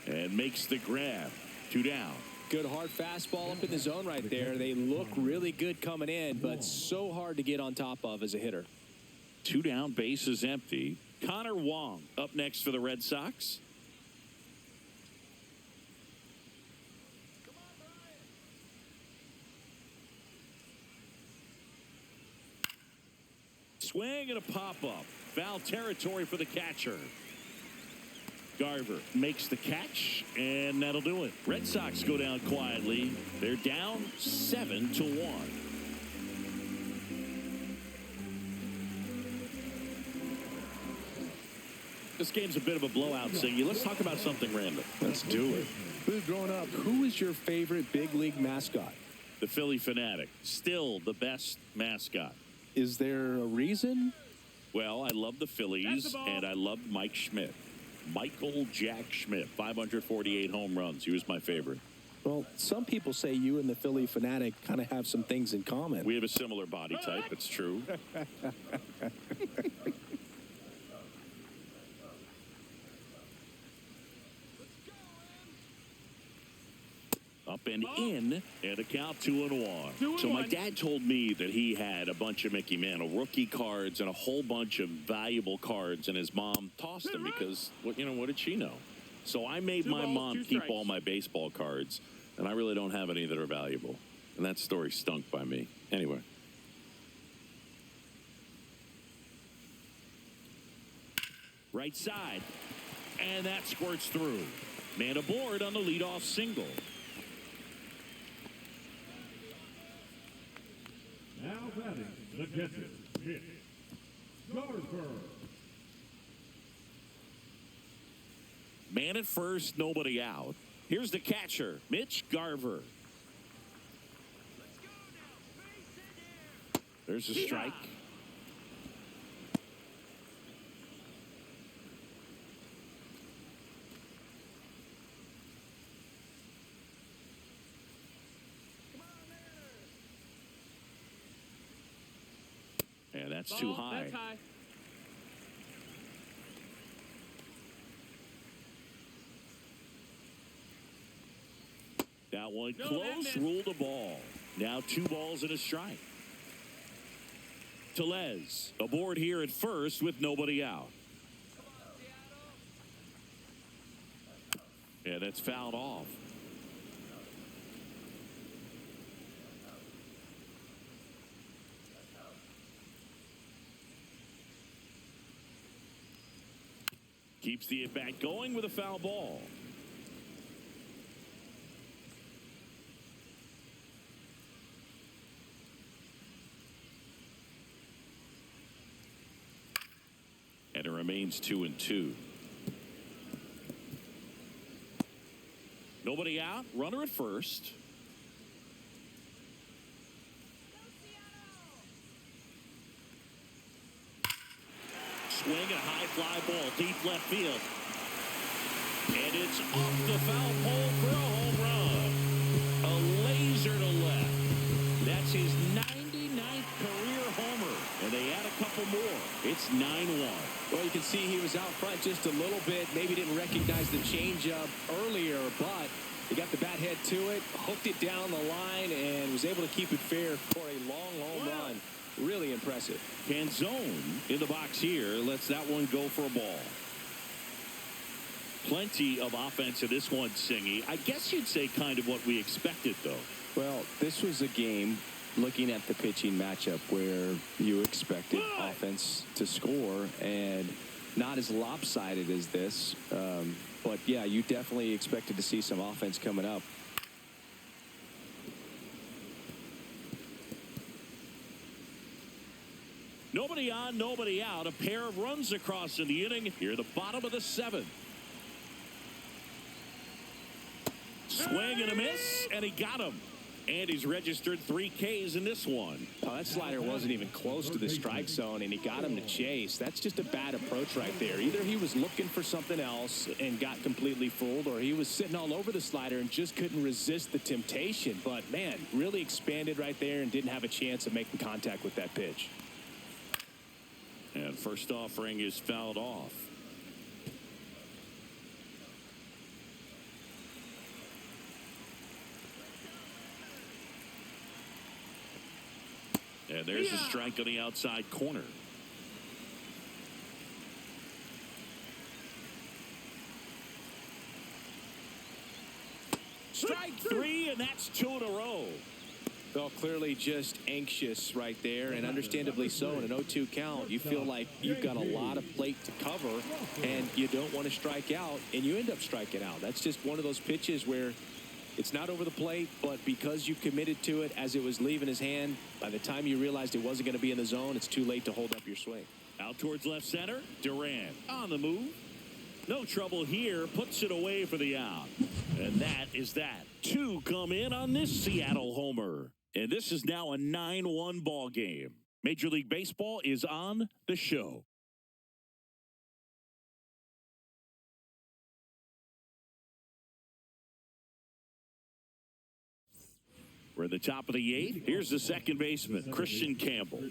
And makes the grab. 2 down. Good hard fastball up in the zone right there. They look really good coming in, but so hard to get on top of as a hitter. 2 down, base is empty. Connor Wong up next for the Red Sox. Swing and a pop-up. Foul territory for the catcher. Garver makes the catch, and that'll do it. Red Sox go down quietly. They're down 7-1. This game's a bit of a blowout, Siggy. Let's talk about something random. Let's do it. Growing up, who was your favorite big league mascot? The Philly Fanatic. Still the best mascot. Is there a reason? Well, I love the Phillies, and I loved Mike Schmidt. Michael Jack Schmidt, 548 home runs. He was my favorite. Well, some people say you and the Philly Fanatic kind of have some things in common. We have a similar body type. It's true. Up and in, and a count 2-1. So my dad told me that he had a bunch of Mickey Mantle rookie cards and a whole bunch of valuable cards, and his mom tossed them because, what did she know? So I made my mom keep all my baseball cards, and I really don't have any that are valuable. And that story stunk by me. Anyway. Right side, and that squirts through. Man aboard on the leadoff single. Now batting the catcher, Mitch Garver. Man at first, nobody out. Here's the catcher, Mitch Garver. There's a strike. And that's too high. That's high. That one close, ruled a ball. Now 2 balls and a strike. Tellez aboard here at first with nobody out. Yeah, that's fouled off. Keeps the at-bat going with a foul ball. And it remains 2-2. Nobody out. Runner at first. Swing and a high fly ball deep left field. And it's off the foul pole for a home run. A laser to left. That's his 99th career homer. And they add a couple more. It's 9-1. Well, you can see he was out front just a little bit. Maybe didn't recognize the changeup earlier, but he got the bat head to it, hooked it down the line, and was able to keep it fair for a long home run. Really impressive. Canzone in the box here lets that one go for a ball. Plenty of offense in this one, Singy. I guess you'd say kind of what we expected, though. Well, this was a game, looking at the pitching matchup, where you expected offense to score, and not as lopsided as this. But, yeah, you definitely expected to see some offense coming up. Nobody on, nobody out. A pair of runs across in the inning. Here at the bottom of the 7th. Swing and a miss, and he got him. And he's registered 3 Ks in this one. Oh, that slider wasn't even close to the strike zone, and he got him to chase. That's just a bad approach right there. Either he was looking for something else and got completely fooled, or he was sitting all over the slider and just couldn't resist the temptation. But, man, really expanded right there and didn't have a chance of making contact with that pitch. And first offering is fouled off. And there's a strike on the outside corner. Strike 3, and that's 2 in a row. Well, clearly just anxious right there, and understandably so. In an 0-2 count, you feel like you've got a lot of plate to cover, and you don't want to strike out, and you end up striking out. That's just one of those pitches where it's not over the plate, but because you committed to it as it was leaving his hand, by the time you realized it wasn't going to be in the zone, it's too late to hold up your swing. Out towards left center, Durant on the move. No trouble here, puts it away for the out. And that is that. 2 come in on this Seattle homer. And this is now a 9-1 ball game. Major League Baseball is on the show. We're at the top of the 8th. Here's the second baseman, Christian Campbell.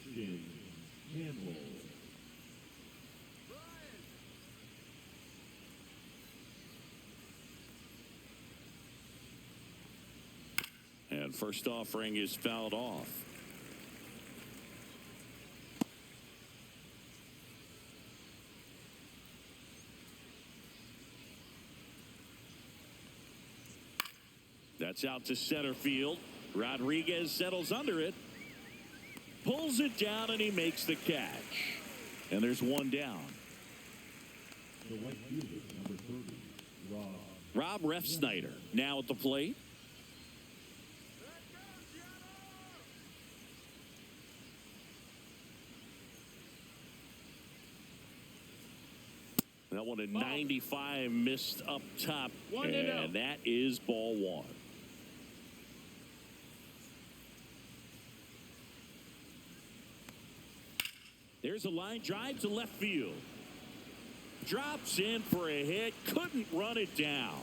And first offering is fouled off. That's out to center field. Rodriguez settles under it. Pulls it down, and he makes the catch. And there's 1 down. The right fielder, number 30, Rob Refsnyder now at the plate. That one at 95 missed up top. And that is ball 1. There's a line drive to left field. Drops in for a hit. Couldn't run it down.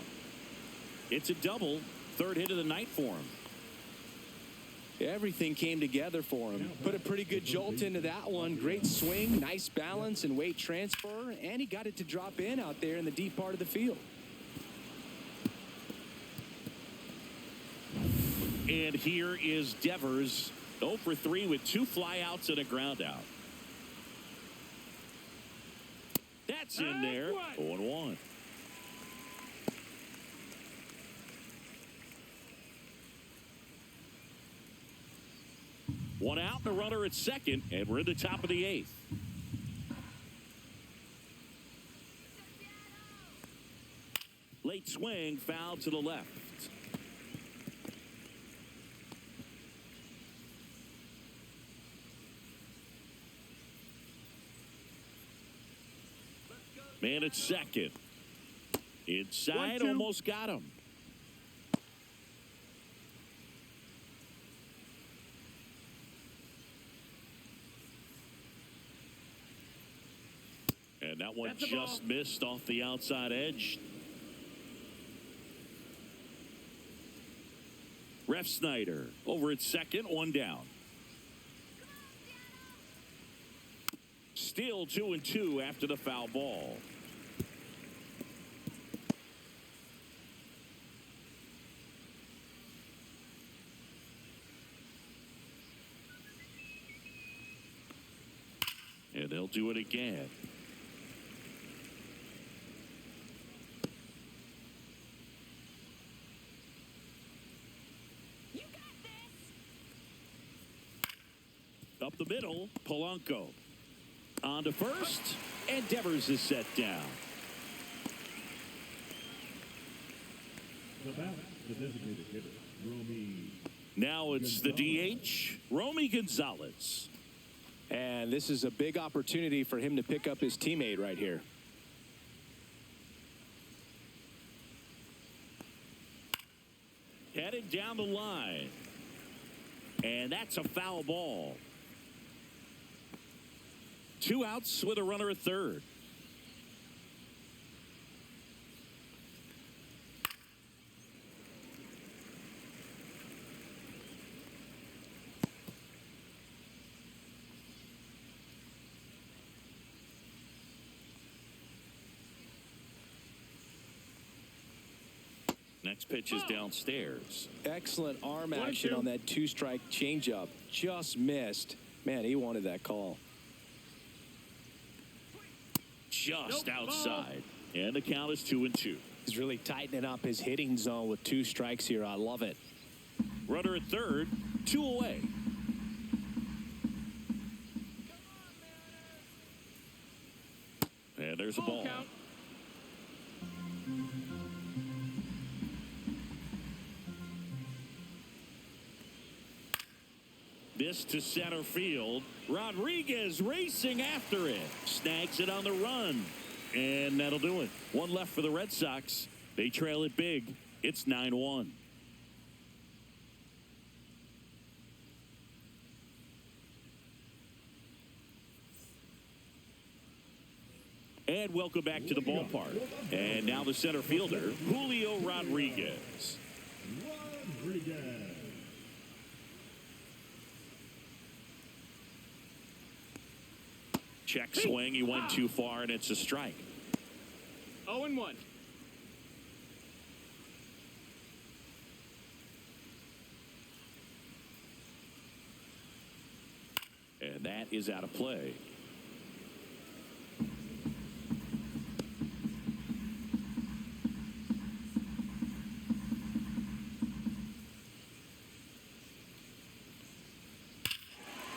It's a double. 3rd hit of the night for him. Everything came together for him. Put a pretty good jolt into that one. Great swing, nice balance and weight transfer, and he got it to drop in out there in the deep part of the field. And here is Devers, 0 for 3 with 2 flyouts and a ground out. That's in there. 0-1. One out and a runner at second, and we're at the top of the 8th. Late swing, foul to the left. Man at second. Inside, almost got him. And that one just missed off the outside edge. Refsnyder over at second, 1 down. Still 2-2 after the foul ball. And they'll do it again. Up the middle, Polanco. On to first, and Devers is set down. The batter, the designated hitter, Romy. Now it's the DH, Romy Gonzalez. And this is a big opportunity for him to pick up his teammate right here. Headed down the line. And that's a foul ball. 2 outs with a runner at third. Next pitch is downstairs. Excellent arm action on that 2-strike changeup. Just missed. Man, he wanted that call. Just outside. And the count is 2-2. He's really tightening up his hitting zone with 2 strikes here. I love it. Runner at third, 2 away. And there's a ball. Count. This to center field. Rodriguez racing after it. Snags it on the run. And that'll do it. 1 left for the Red Sox. They trail it big. It's 9-1. And welcome back to the ballpark. And now the center fielder, Julio Rodriguez. Check swing. He went too far, and it's a strike. 0-1. And that is out of play.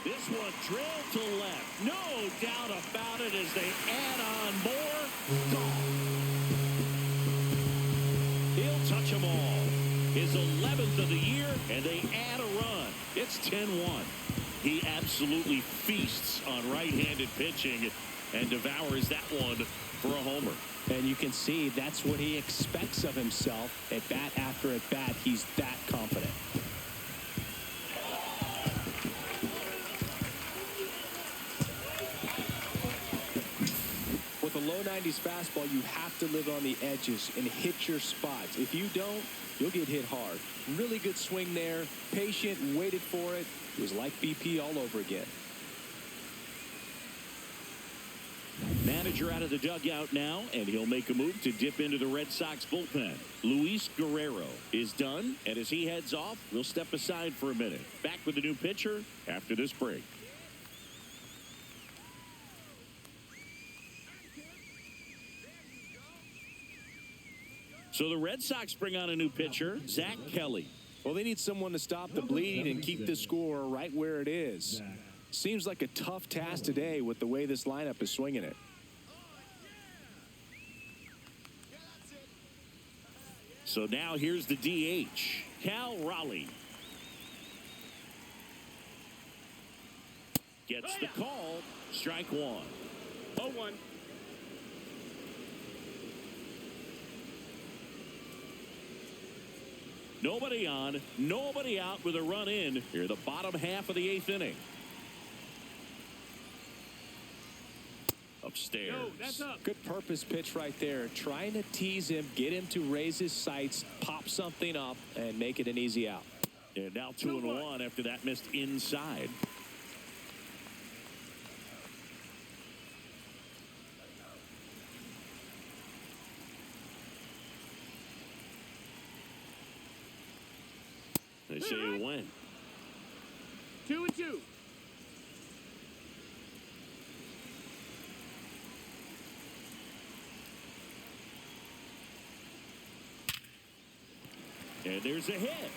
This one drilled to left. No doubt about it as they add on more. Gone. He'll touch them all. His 11th of the year, and they add a run. It's 10-1. He absolutely feasts on right-handed pitching and devours that one for a homer. And you can see that's what he expects of himself. At bat after at bat, he's that confident. With a low 90s fastball, you have to live on the edges and hit your spots. If you don't, you'll get hit hard. Really good swing there. Patient, waited for it. It was like BP all over again. Manager out of the dugout now, and he'll make a move to dip into the Red Sox bullpen. Luis Guerrero is done, and as he heads off, we'll step aside for a minute. Back with a new pitcher after this break. So the Red Sox bring on a new pitcher, Zach Kelly. Well, they need someone to stop the bleeding and keep the score right where it is. Seems like a tough task today with the way this lineup is swinging it. So now here's the DH, Cal Raleigh. Gets the call, strike 1. 0-1. Nobody on, nobody out with a run in here, the bottom half of the 8th inning. Upstairs. No, that's up. Good purpose pitch right there. Trying to tease him, get him to raise his sights, pop something up, and make it an easy out. And now 2-1 after that missed inside. They say a win. 2-2. And there's a hit.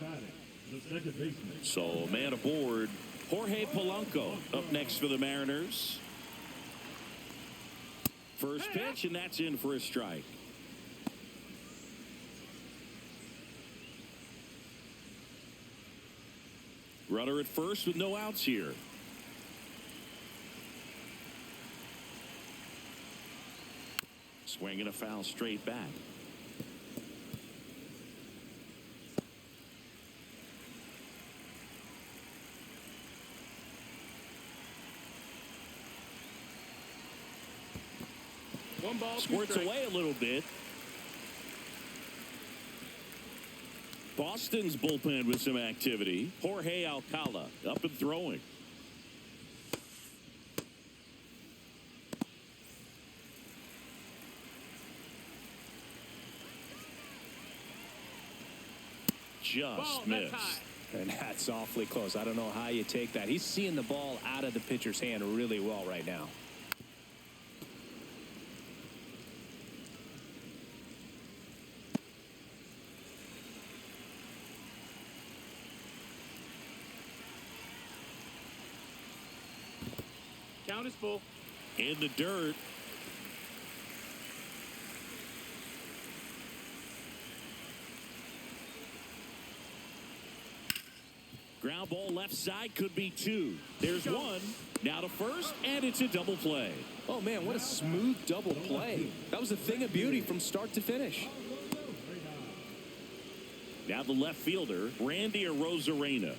Paddock, the second baseman. So man aboard, Jorge Polanco up next for the Mariners. First pitch, and that's in for a strike. Runner at first with no outs here. Swinging a foul straight back. One ball, Squirts away a little bit. Boston's bullpen with some activity. Jorge Alcala up and throwing. Just missed. And that's awfully close. I don't know how you take that. He's seeing the ball out of the pitcher's hand really well right now. Count is full. In the dirt. Ground ball left side, could be two. There's one. Now to first, and it's a double play. Oh, man, what a smooth double play. That was a thing of beauty from start to finish. Now the left fielder, Randy Arozarena.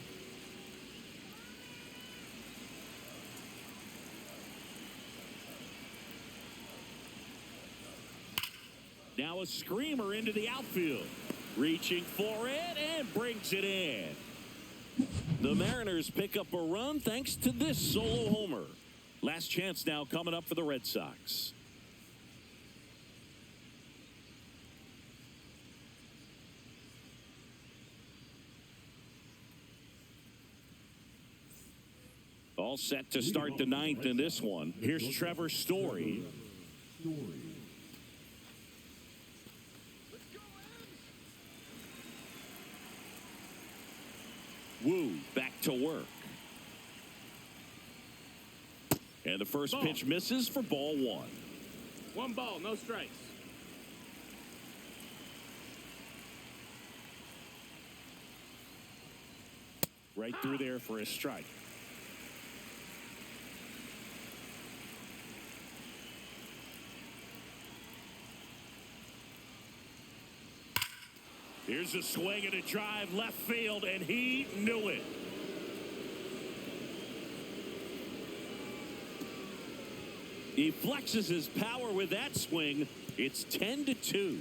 Now a screamer into the outfield. Reaching for it and brings it in. The Mariners pick up a run thanks to this solo homer. Last chance now coming up for the Red Sox. All set to start the ninth in this one. Here's Trevor Story. Woo back to work. And the first pitch misses for ball one. One ball, no strikes. Right through there for a strike. Here's a swing and a drive left field, and he knew it. He flexes his power with that swing. It's 10-2.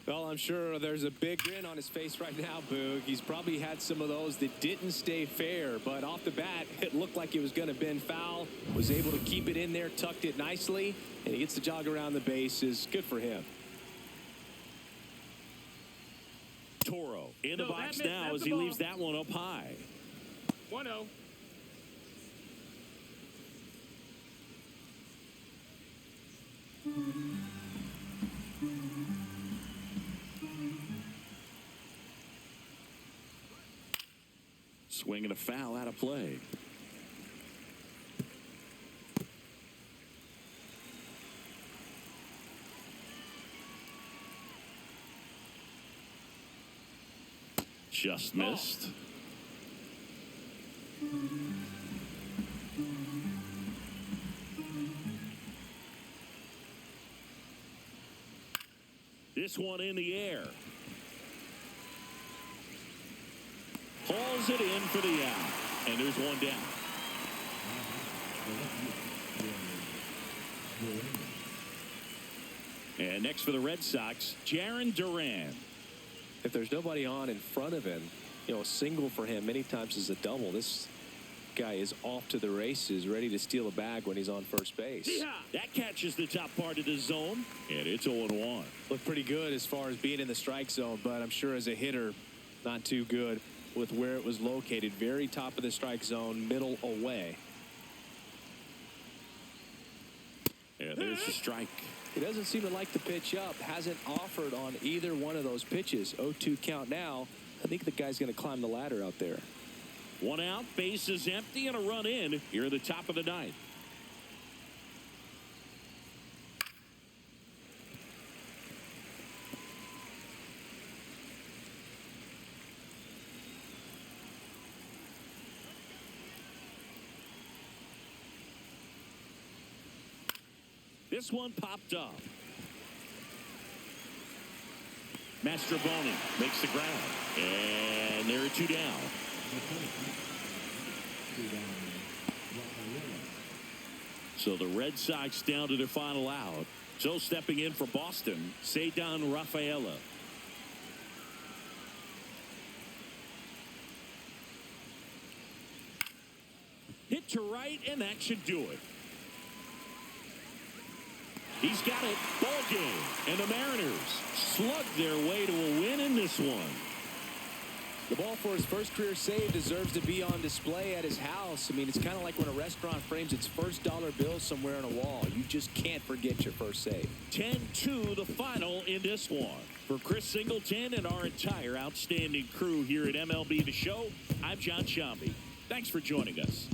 Well, I'm sure there's a big grin on his face right now, Boog. He's probably had some of those that didn't stay fair, but off the bat, it looked like it was going to bend foul. Was able to keep it in there, tucked it nicely, and he gets the jog around the bases. Good for him. Toro in the box now as he leaves that one up high. 1-0. Swinging a foul out of play. Just missed. This one in the air. Hauls it in for the out. And there's one down. And next for the Red Sox, Jarren Duran. If there's nobody on in front of him, you know, a single for him many times is a double. This Guy is off to the races, ready to steal a bag when he's on first base. That catches the top part of the zone, and it's 0-1. Looked pretty good as far as being in the strike zone, but I'm sure as a hitter, not too good with where it was located. Very top of the strike zone, middle away. Yeah, there's the strike. He doesn't seem to like the pitch up. Hasn't offered on either one of those pitches. 0-2 count now. I think the guy's going to climb the ladder out there. 1 out, base is empty, and a run in here at the top of the 9th. This one popped up. Mastroboni makes the ground. And there are 2 down. So the Red Sox down to their final out. So stepping in for Boston, Cedar Rafaela. Hit to right, and that should do it. He's got it. Ball game. And the Mariners slug their way to a win in this one. The ball for his first career save deserves to be on display at his house. I mean, it's kind of like when a restaurant frames its first dollar bill somewhere on a wall. You just can't forget your first save. 10-2 the final in this one. For Chris Singleton and our entire outstanding crew here at MLB The Show, I'm John Shambi. Thanks for joining us.